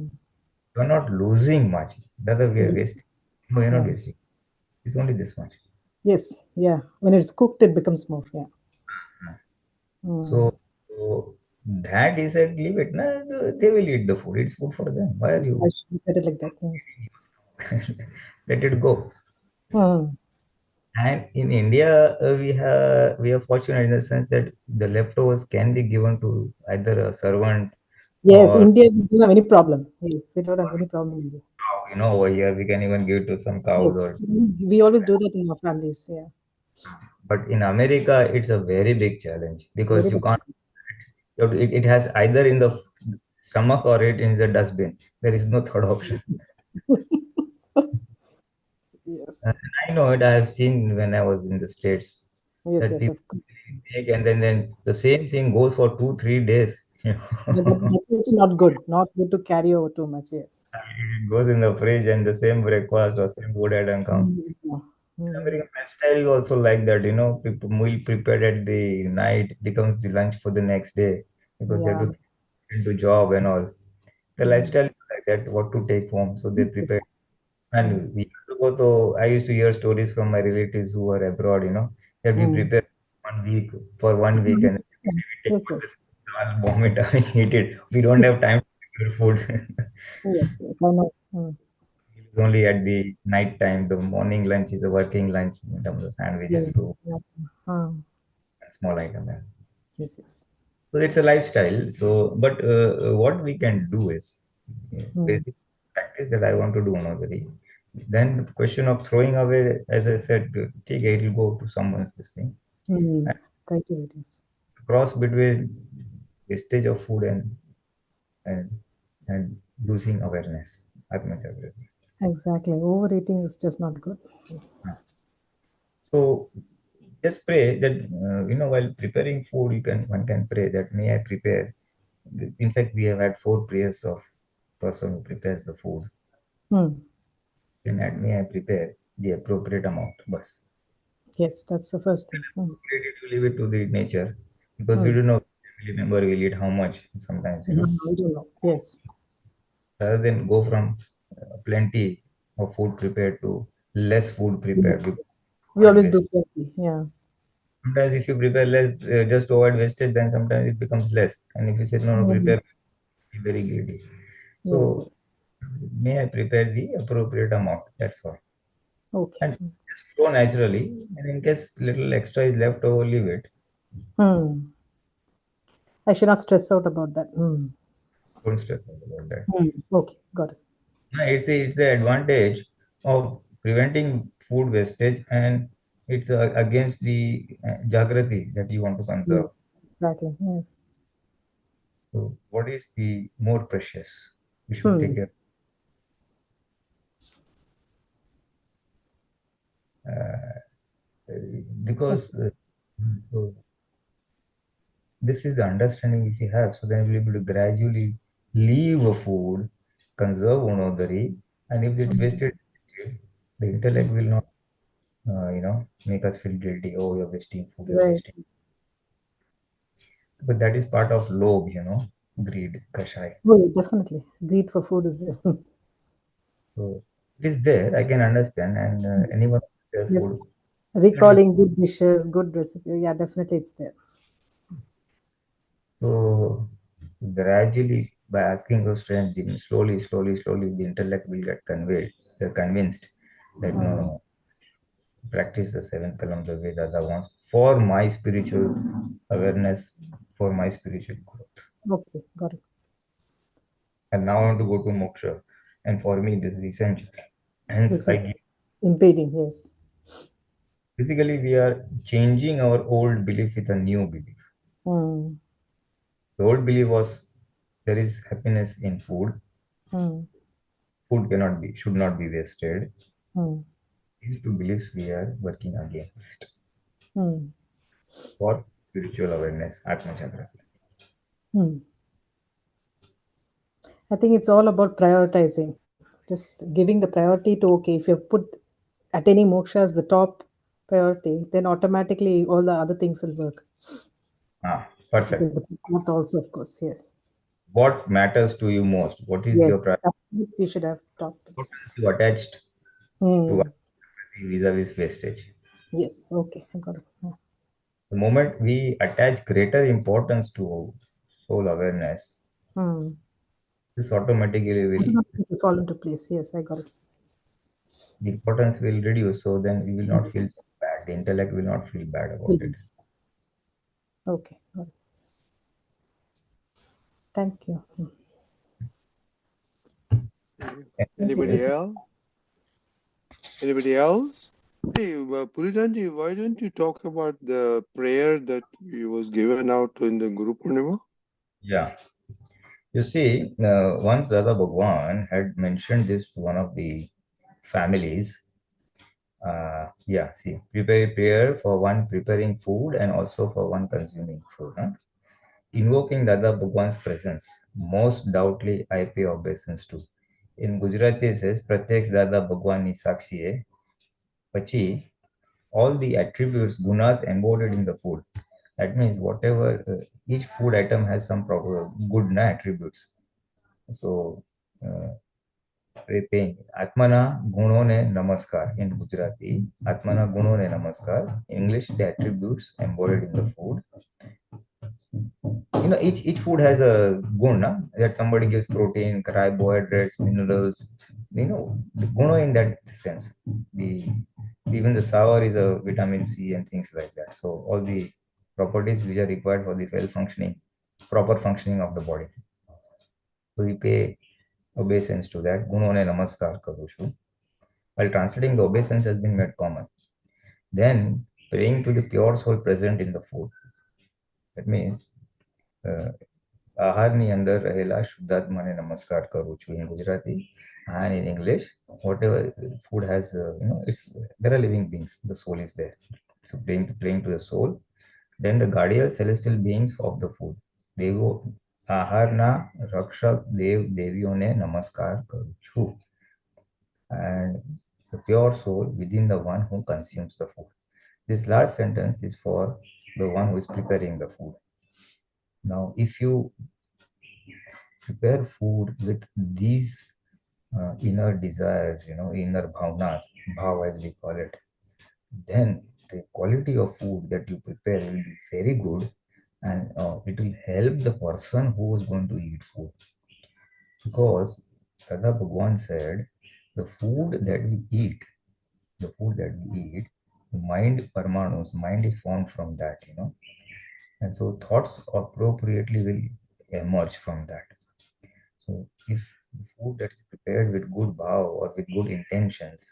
You are not losing much. That's the way Yeah. wasting. No, you're not Yeah. wasting. It's only this much. Yes. Yeah. When it's cooked, it becomes more. Yeah. Hmm. So that is said, leave it. Nah, they will eat the food. It's food for them. Why are I you? should look at it like that. Yes. Let it go. Hmm. And in India, we are fortunate in the sense that the leftovers can be given to either a servant Yes. or India, we don't have any problem. Yes. We don't have any problem in India. cow. Over here we can even give to some cows Yes. or. We always do that in our families. Yeah. But in America, it's a very big challenge Very because you much. can't. It has either in the stomach or it in the dustbin. There is no third option. And Yes. I know it. I have seen when I was in the States Yes. that Yes. people Of course. make and then the same thing goes for 2-3 days. Yeah, that's also not good. Not good to carry over too much. Yes. It goes in the fridge and the same breakfast or same food item comes. Mm, yeah. Mm, American lifestyle is also like that, people meal prepared at the night becomes the lunch for the next day because they have yeah. to get into job and all. The Mm, lifestyle is like that, what to take home. So they prepare. exactly. Mm, And we used to go to, I used to hear stories from my relatives who were abroad, that we mm. prepare 1 week for 1 week and Yeah. we take Yes. all this Yes. vomit and eat it. We don't have time to prepare food. Yes. Yes. I know. Mm, It's only at the night time. The morning lunch is a working lunch in terms of sandwiches, yes. fruit, Yeah. and small item. Yes. Yes. So it's a lifestyle. So, but what we can do is Mm, basic practice that I want to do Unodari. Then the question of throwing away, as I said, take it will go to someone's this thing. mm. And Thank you. It is. cross between wastage of food and and losing awareness. Atma Jagrati. Exactly. Overeating is just not good. So just pray that while preparing food, one can pray that may I prepare. In fact, we have had 4 prayers of person who prepares the food. Mm. Then at may I prepare the appropriate amount. But Yes. That's the first thing. Mm. ready to leave it to the nature because we Mm. do know family member will eat how much sometimes, I don't know. Yes. rather than go from plenty of food prepared to less food Yes. prepared because We avoid always waste. do plenty. Yeah. Sometimes if you prepare less just to avoid wastage, then sometimes it becomes less. And if you say no, no, Mm. prepare, be very greedy. Yes. Yes. So may I prepare the appropriate amount? That's all. Okay. And just flow naturally. And in case little extra is left over, leave it. Mm. I should not stress out about that. Mm. Don't stress about that. Mm. Okay. Got it. No, it's the advantage of preventing food wastage, and it's against the Jagrati that you want to conserve. Yes. Exactly. Yes. So, what is the more precious? We should take Hmm. care. Because so this is the understanding if you have, so then you'll be able to gradually leave a food, conserve Unodari, and if it's Mm. wasted, the intellect will not, make us feel guilty. Oh, you're wasting food, you're Right. wasting. But that is part of lobe, greed, kashai. Oh, yeah, definitely. Greed for food is there. So it is there. I can understand, and anyone their Yes. food. Recalling good dishes, good recipe. Yeah, definitely it's there. So gradually, by asking those questions, then slowly, the intellect will get convinced that no, practice the seventh kalam the way Dada wants for my spiritual awareness, for my spiritual growth. Okay, got it. And now I want to go to moksha, and for me this is essential. Hence, This is impeding, yes. basically we are changing our old belief with a new belief. Mm. The old belief was there is happiness in food. Mm. Food should not be wasted. Mm. These two beliefs we are working against Mm. for spiritual awareness, Atma Jagrati. Mm. I think it's all about prioritizing, just giving the priority to, okay, if you put attaining moksha as the top priority, then automatically all the other things will work. Perfect. With the path also, of course, yes. What matters to you most? What is your Yes, priority? that's what we should have talked. You attached to Mm. vis-a-vis wastage. Yes, okay, I got it. Yeah. The moment we attach greater importance to soul awareness, Mm. this automatically will Automatically to fall into place. Yes, I got it. the importance will reduce. So then we will not feel bad. The intellect will not feel bad about it. Okay, got it. Thank you. Anybody else? Anybody else? Hey, Pulinanandji, why don't you talk about the prayer that was given out in the Guru Purnima? Yeah. You see, once Dada Bhagwan had mentioned this to one of the families. See, prepare prayer for one preparing food and also for one consuming food. Invoking Dada Bhagwan's presence, most doubtly I pay obeisance to. In Gujarati it says, Pratyaksh Dada Bhagwan ni sakshi hai. Pachi, all the attributes, gunas embodied in the food. That means whatever, each food item has some proper good attributes. So, repaying. Atmana gunone namaskar in Gujarati. Atmana gunone namaskar. In English, the attributes embodied in the food. Each food has a guna that somebody gives protein, carbohydrates, minerals. The guna in that sense. The even the sour is a vitamin C and things like that. So all the properties which are required for the proper functioning of the body. So we pay obeisance to that. Gunone namaskar karu chu. While translating, the obeisance has been made common. Then praying to the pure soul present in the food. That means આહારની અંદર રહેલા શુદ્ધાત્માને નમસ્કાર કરું છું in Gujarati and in English. Whatever food has, there are living beings. The soul is there. So praying to the soul. Then the guardian celestial beings of the food. દેવો આહારના રક્ષક દેવ દેવીઓને નમસ્કાર કરું છું. And the pure soul within the one who consumes the food. This last sentence is for the one who is preparing the food. Now, if you prepare food with these inner desires, inner bhavnas, bhav as we call it, then the quality of food that you prepare will be very good, and it will help the person who is going to eat food. Because Dada Bhagwan said, the food that we eat, the mind parmanus, mind is formed from that, and so thoughts appropriately will emerge from that. So if the food that is prepared with good bhav or with good intentions,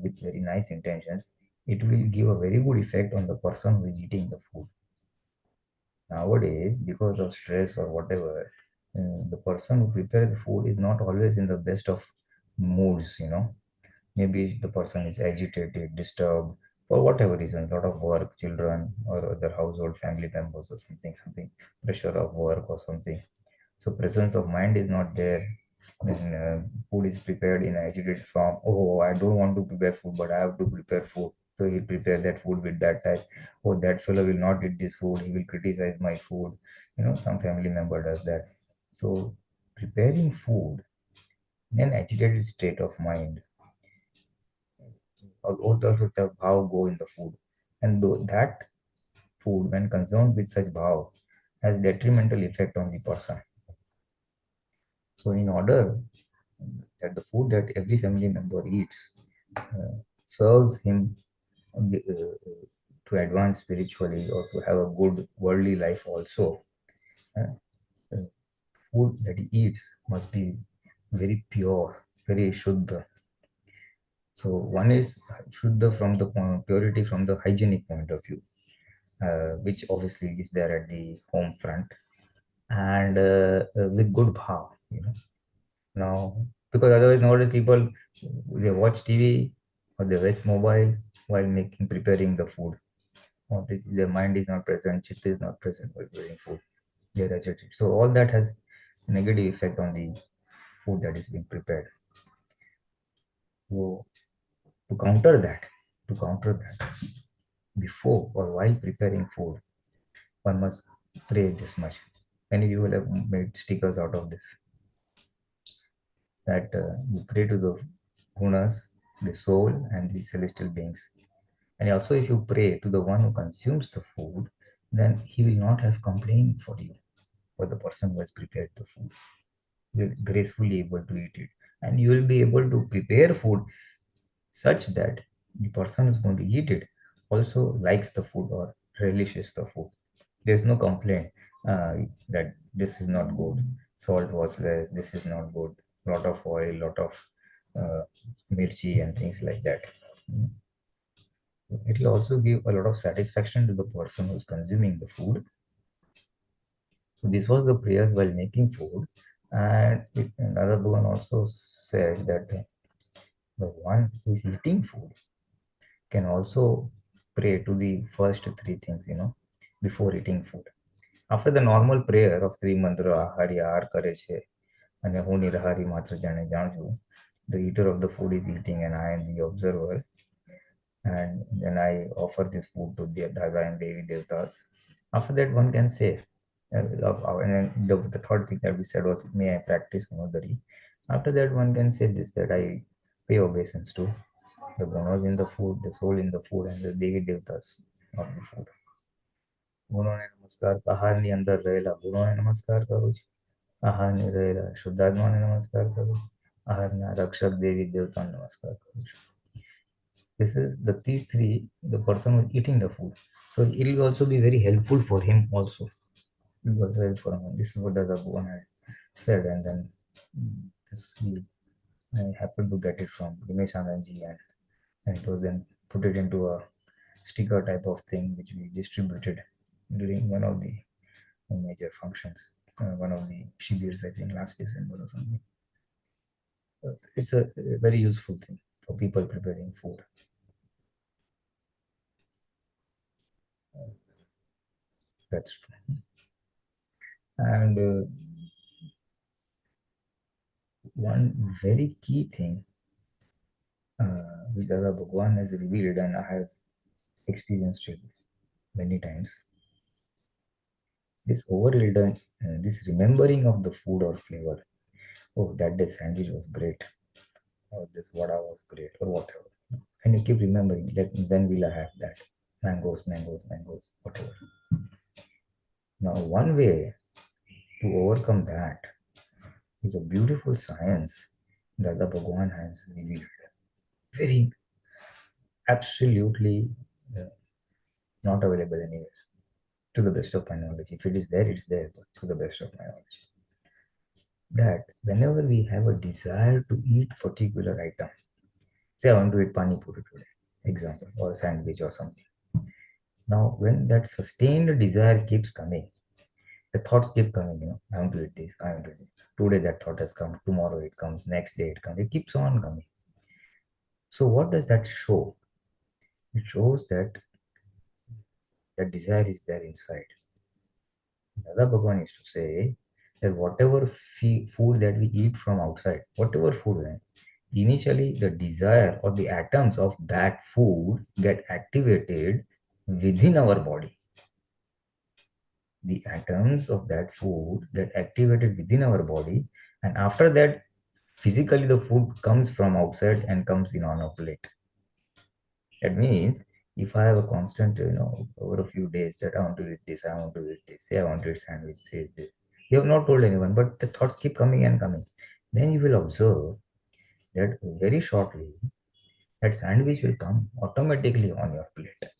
with very nice intentions, it will give a very good effect on the person who is eating the food. Nowadays, because of stress or whatever, the person who prepares the food is not always in the best of moods, Maybe the person is agitated, disturbed, for whatever reason, a lot of work, children, or other household family members, or something, pressure of work or something. So presence of mind is not there. Then food is prepared in an agitated form. Oh, I don't want to prepare food, but I have to prepare food. So he prepared that food with that type. Oh, that fellow will not eat this food. He will criticize my food. Some family member does that. So preparing food in an agitated state of mind also the bhav go in the food. And that food, when consumed with such bhav, has detrimental effect on the person. So in order that the food that every family member eats serves him to advance spiritually or to have a good worldly life also, food that he eats must be very pure, very shuddha. So one is shuddha from the purity from the hygienic point of view, which obviously is there at the home front, and with good bhav, Now, because otherwise nowadays people, they watch TV or they watch mobile while preparing the food. Or their mind is not present, Chitt is not present while preparing food. They're agitated. So all that has negative effect on the food that is being prepared. So to counter that, before or while preparing food, one must pray this much. Many people have made stickers out of this. That you pray to the gunas, the soul, and the celestial beings. And also, if you pray to the one who consumes the food, then he will not have complaint for you, for the person who has prepared the food. You will gracefully able to eat it, and you will be able to prepare food such that the person who's going to eat it also likes the food or relishes the food. There's no complaint that this is not good, salt was less, this is not good, lot of oil, lot of mirchi and things like that. It will also give a lot of satisfaction to the person who's consuming the food. So this was the prayers while making food, and Dada Bhagwan also said that the one who is eating food can also pray to the first three things, before eating food. After the normal prayer of three mantra, ahari ahar kare છે અને હું નિરાહારી માત્ર જાણે જાણું, the eater of the food is eating and I am the observer, and then I offer this food to the Dada and Devi Devtas. After that, one can say, and then the third thing that we said was, may I practice Unodari. After that, one can say this, that I pay obeisance to the gunas in the food, the soul in the food, and the Devi Devtas of the food. ગુણોને નમસ્કાર, આહારની અંદર રહેલા ગુણોને નમસ્કાર કરું છું. આહારની રહેલા શુદ્ધાત્માને નમસ્કાર કરું છું. આહારના રક્ષક દેવી દેવતાને નમસ્કાર કરું છું. This is these three, the person who is eating the food. So it will also be very helpful for him also. It will also help for him. This is what Dada Bhagwan had said, and then I happened to get it from Dinesh Anandji, and it was then put it into a sticker type of thing which we distributed during one of the major functions, one of the shibirs, I think last December or something. It's a very useful thing for people preparing food. That's true. And one very key thing which Dada Bhagwan has revealed, and I have experienced it many times, this overindulgence, this remembering of the food or flavor. Oh, that day sandwich was great, or this vada was great, or whatever. And you keep remembering, when will I have that? Mangoes, whatever. Now, one way to overcome that is a beautiful science that the Bhagwan has revealed. Very absolutely not available anywhere, to the best of my knowledge. If it is there, it's there, but to the best of my knowledge. That whenever we have a desire to eat particular item, say I want to eat pani puri today, example, or a sandwich or something. Now, when that sustained desire keeps coming, the thoughts keep coming, I want to eat this, I want to eat it. Today that thought has come, tomorrow it comes, next day it comes, it keeps on coming. So what does that show? It shows that that desire is there inside. Dada Bhagwan used to say that whatever food that we eat from outside, whatever food, initially the desire or the atoms of that food get activated within our body. The atoms of that food get activated within our body, and after that, physically the food comes from outside and comes in on a plate. That means if I have a constant, over a few days that I want to eat this, I want to eat this, say I want to eat sandwich, say this. You have not told anyone, but the thoughts keep coming and coming. Then you will observe that very shortly, that sandwich will come automatically on your plate.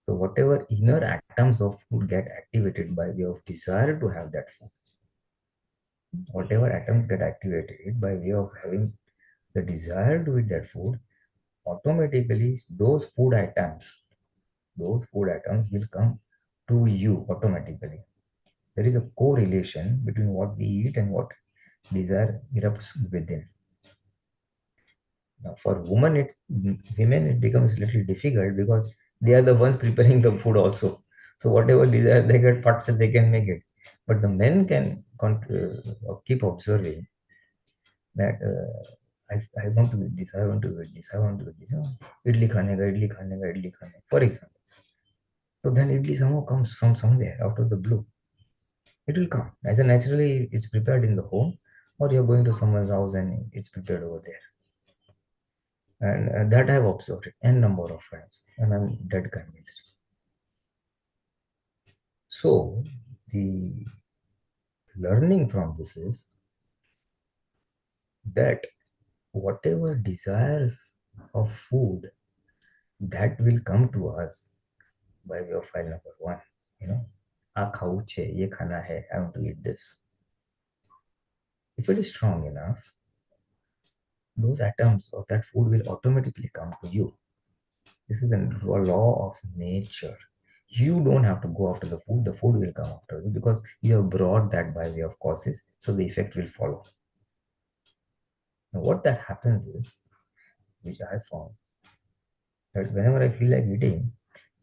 So whatever inner atoms of food get activated by way of desire to have that food, whatever atoms get activated by way of having the desire to eat that food, automatically those food atoms will come to you automatically. There is a correlation between what we eat and what desire erupts within. Now, for women, it becomes a little difficult because they are the ones preparing the food also. So whatever desire they get, parts they can make it. But the men can keep observing that I want to eat this, I want to eat this, I want to eat this. Idli khane ka, idli khane ka, idli khane. For example. So then idli somehow comes from somewhere out of the blue. It will come. As a naturally, it's prepared in the home, or you're going to someone's house and it's prepared over there. And that I've observed it n number of times, and I'm dead convinced. So the learning from this is that whatever desires of food that will come to us by way of file number 1, I want to eat this. If it is strong enough, those atoms of that food will automatically come to you. This is a law of nature. You don't have to go after the food will come after you because you have brought that by way of causes, so the effect will follow. Now, what that happens is, which I found, that whenever I feel like eating,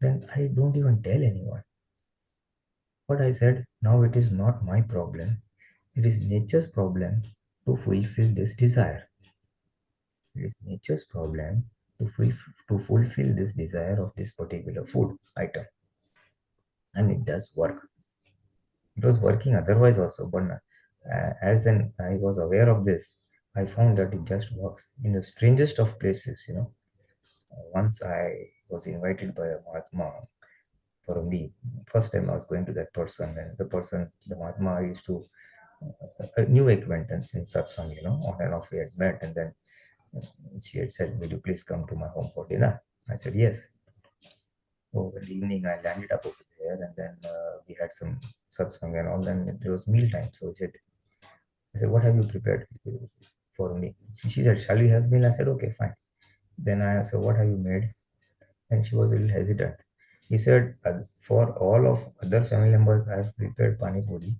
then I don't even tell anyone. But I said, now it is not my problem. It is nature's problem to fulfill this desire. It is nature's problem to fulfill this desire of this particular food item. And it does work. It was working otherwise also, but I was aware of this, I found that it just works in the strangest of places. Once I was invited by a Mahatma for a meet. First time I was going to that person, and the Mahatma, used to a new acquaintance in Satsang, on and off we had met, and then she had said, "Will you please come to my home for dinner?" I said yes. So in the evening, I landed up over there, and then we had some satsang and all. Then it was meal time. So I said, "What have you prepared for me?" She said, "Shall we have meal?" I said, "Okay, fine." Then I asked her, "What have you made?" And she was a little hesitant. He said, "For all of other family members, I have prepared pani puri,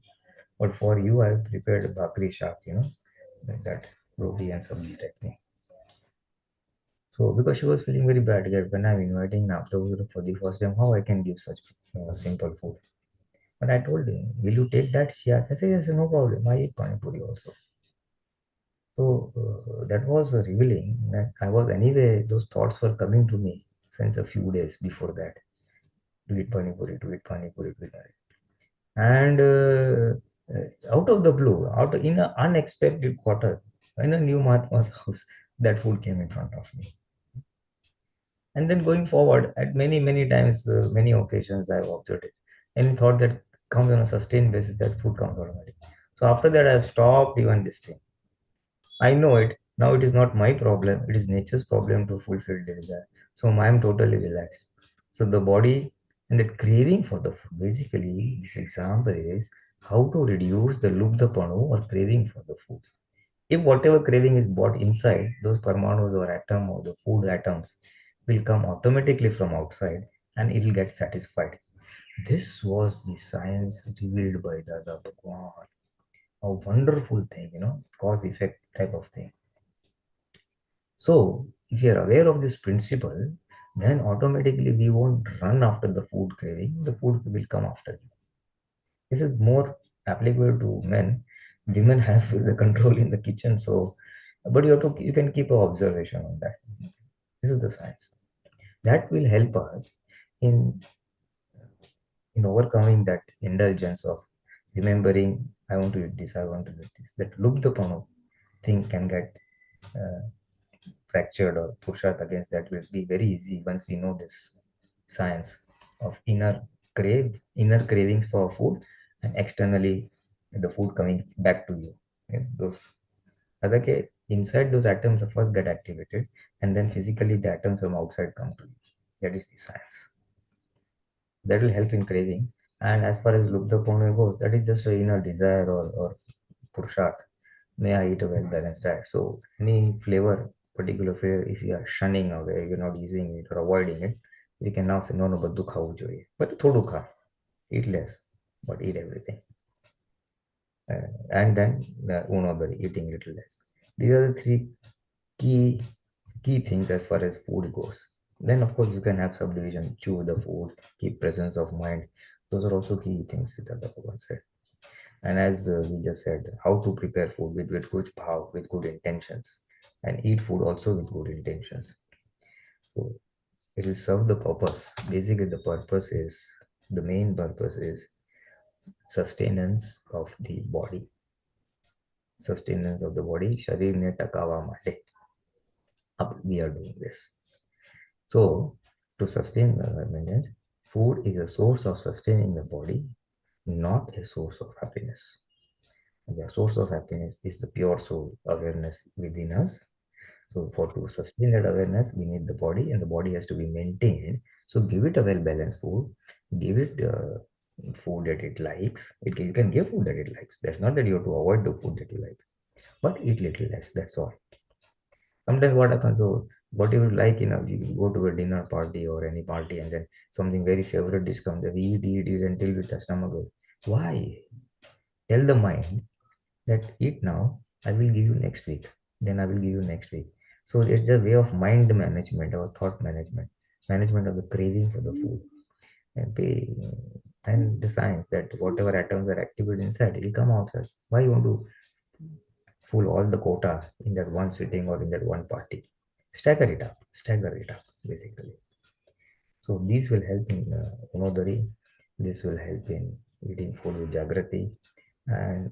but for you, I have prepared bakri shak, like that roti and sabji type thing." So because she was feeling very bad that when I'm inviting Aptaputra for the first time, how I can give such simple food. But I told him, "Will you take that?" She asked. I said, "Yes, no problem. I eat pani puri also." So that was revealing that I was anyway, those thoughts were coming to me since a few days before that. To eat pani puri, to eat pani puri, to eat pani. And out of the blue, in an unexpected quarter, in a new Mahatma's house, that food came in front of me. And then going forward, at many times, many occasions, I've observed it. Any thought that comes on a sustained basis, that food comes automatically. So after that, I've stopped even this thing. I know it. Now it is not my problem. It is nature's problem to fulfill the desire. So I am totally relaxed. So the body and the craving for the food. Basically, this example is how to reduce the Labdth Panu or craving for the food. If whatever craving is brought inside, those parmanus or atom or the food atoms will come automatically from outside and it will get satisfied. This was the science revealed by Dada Bhagwan. A wonderful thing, cause effect type of thing. So if you are aware of this principle, then automatically we won't run after the food craving. The food will come after you. This is more applicable to men. Women have the control in the kitchen, so but you can keep an observation on that. This is the science that will help us in overcoming that indulgence of remembering, I want to eat this, I want to eat this. That Labdth Panu thing can get fractured or Purusharth against that will be very easy once we know this science of inner cravings for food and externally the food coming back to you. Those inside those atoms first get activated and then physically the atoms from outside come to you. That is the science. That will help in craving. And as far as Labdth Panu goes, that is just an inner desire or Purusharth. May I eat a well-balanced diet? So any particular flavor, if you are shunning away, you're not using it or avoiding it, you can now say, no, badhu khavu જોઈએ. But thodu kha. Eat less, but eat everything. And then Unodari, eating little less. These are the three key things as far as food goes. Then of course you can have subdivision, chew the food, keep presence of mind. Those are also key things with Dada Bhagwan said. And as we just said, how to prepare food with good bhav, with good intentions, and eat food also with good intentions. So it will serve the purpose. Basically the main purpose is sustenance of the body. Sustenance of the body, sharir ne takawa mate. We are doing this. So to sustain maintenance, food is a source of sustaining the body, not a source of happiness. The source of happiness is the pure soul awareness within us. So to sustain that awareness, we need the body, and the body has to be maintained. So give it a well-balanced food. Give it food that it likes. You can give food that it likes. That's not that you have to avoid the food that you like, but eat little less. That's all. Sometimes what happens, so what you would like, you go to a dinner party or any party and then something very favorite dish comes, we eat until we touch stomach. Why? Tell the mind that eat now, I will give you next week. Then I will give you next week. So it's a way of mind management or thought management of the craving for the food. And the science that whatever atoms are activated inside, it will come outside. Why you want to full all the quota in that one sitting or in that one party? Stagger it up, basically. So these will help in Unodari. This will help in eating food with Jagruti and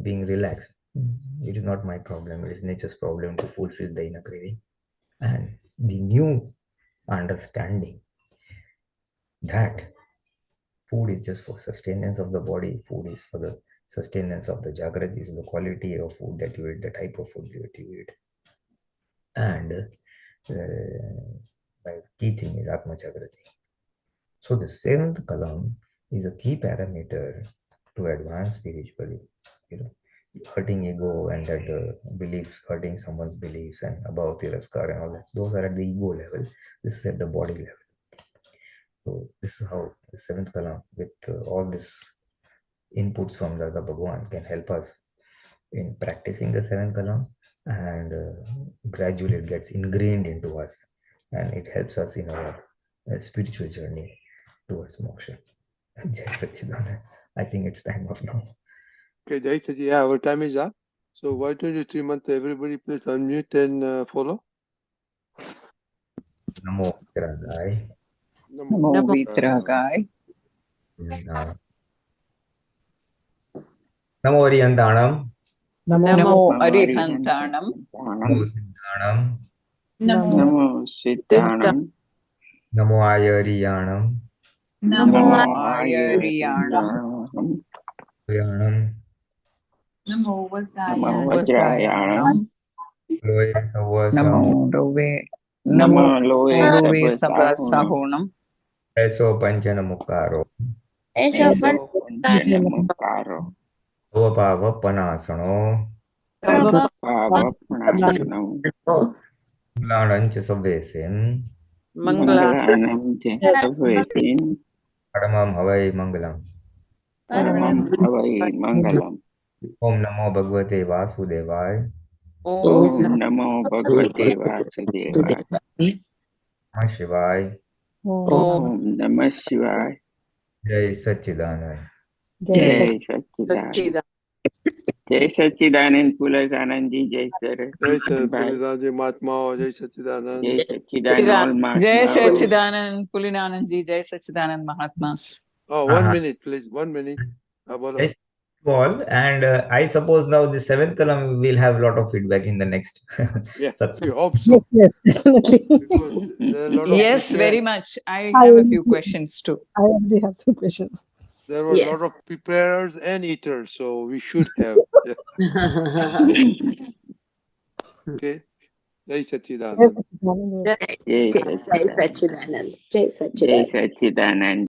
being relaxed. It is not my problem. It is nature's problem to fulfill the inner craving. And the new understanding that food is just for sustenance of the body. Food is for the sustenance of the Jagruti, is the quality of food that you eat, the type of food that you eat. And my key thing is Atma Jagruti. So the 7th Kalam is a key parameter to advance spiritually. Hurting ego and that belief, hurting someone's beliefs and about Tiraskar and all that, those are at the ego level. This is at the body level. So this is how the 7th Kalam with all this inputs from Dada Bhagwan can help us in practicing the 7th Kalam, and gradually it gets ingrained into us and it helps us in our spiritual journey towards moksha. I think it's time of now. Okay, Jai Sachi, yeah, our time is up. So why don't you 3 months, everybody please unmute and follow. Namo Vitragai. Namo Vitragai. Namo Arihantanam. Namo Arihantanam. Namo Siddhanam. Namo Siddhanam. Namo Ayariyanam. Namo Ayariyanam. Namo Vajrayanam. Vajrayanam. Namo Loe Sabasahonam. Eso Panjanamukaro. Eso Panjanamukaro. Avapava Panasano. Pavapanasano. Manglanancha Sabvesim. Manglanam Jasavesin. Paramam Havai Mangalam. Paramam Havai Mangalam. Om Namo Bhagavate Vasudevaya. Om Namo Bhagavate Vasudevaya. Namah Shivaya. Om Namah Shivaya. Jai Satchidanand. Jai Satchidanand. Jai Satchidanand Pulinanandji. Jai Sir. Jai Sir Pulinanandji Mahatma. Jai Satchidanand. Jai Satchidanand all Mahatma. Jai Satchidanand Pulinanandji. Jai Satchidanand Mahatmas. Oh, 1 minute, please. 1 minute. Bolo. all, and I suppose now the 7th Kalam will have a lot of feedback in the next Yeah, we satsang. hope so. Yes, yes, definitely. Because there are a lot of Yes, prepared- very much. I have a few questions too. I already have some questions. There were a lot of Yes. preparers and eaters, so we should have. Yeah. Okay. Jai Sachidanand. Yes, it's Jai Jai Sachidanand. Sachidanand. Jai Jai Sachidanand. Sachidanand.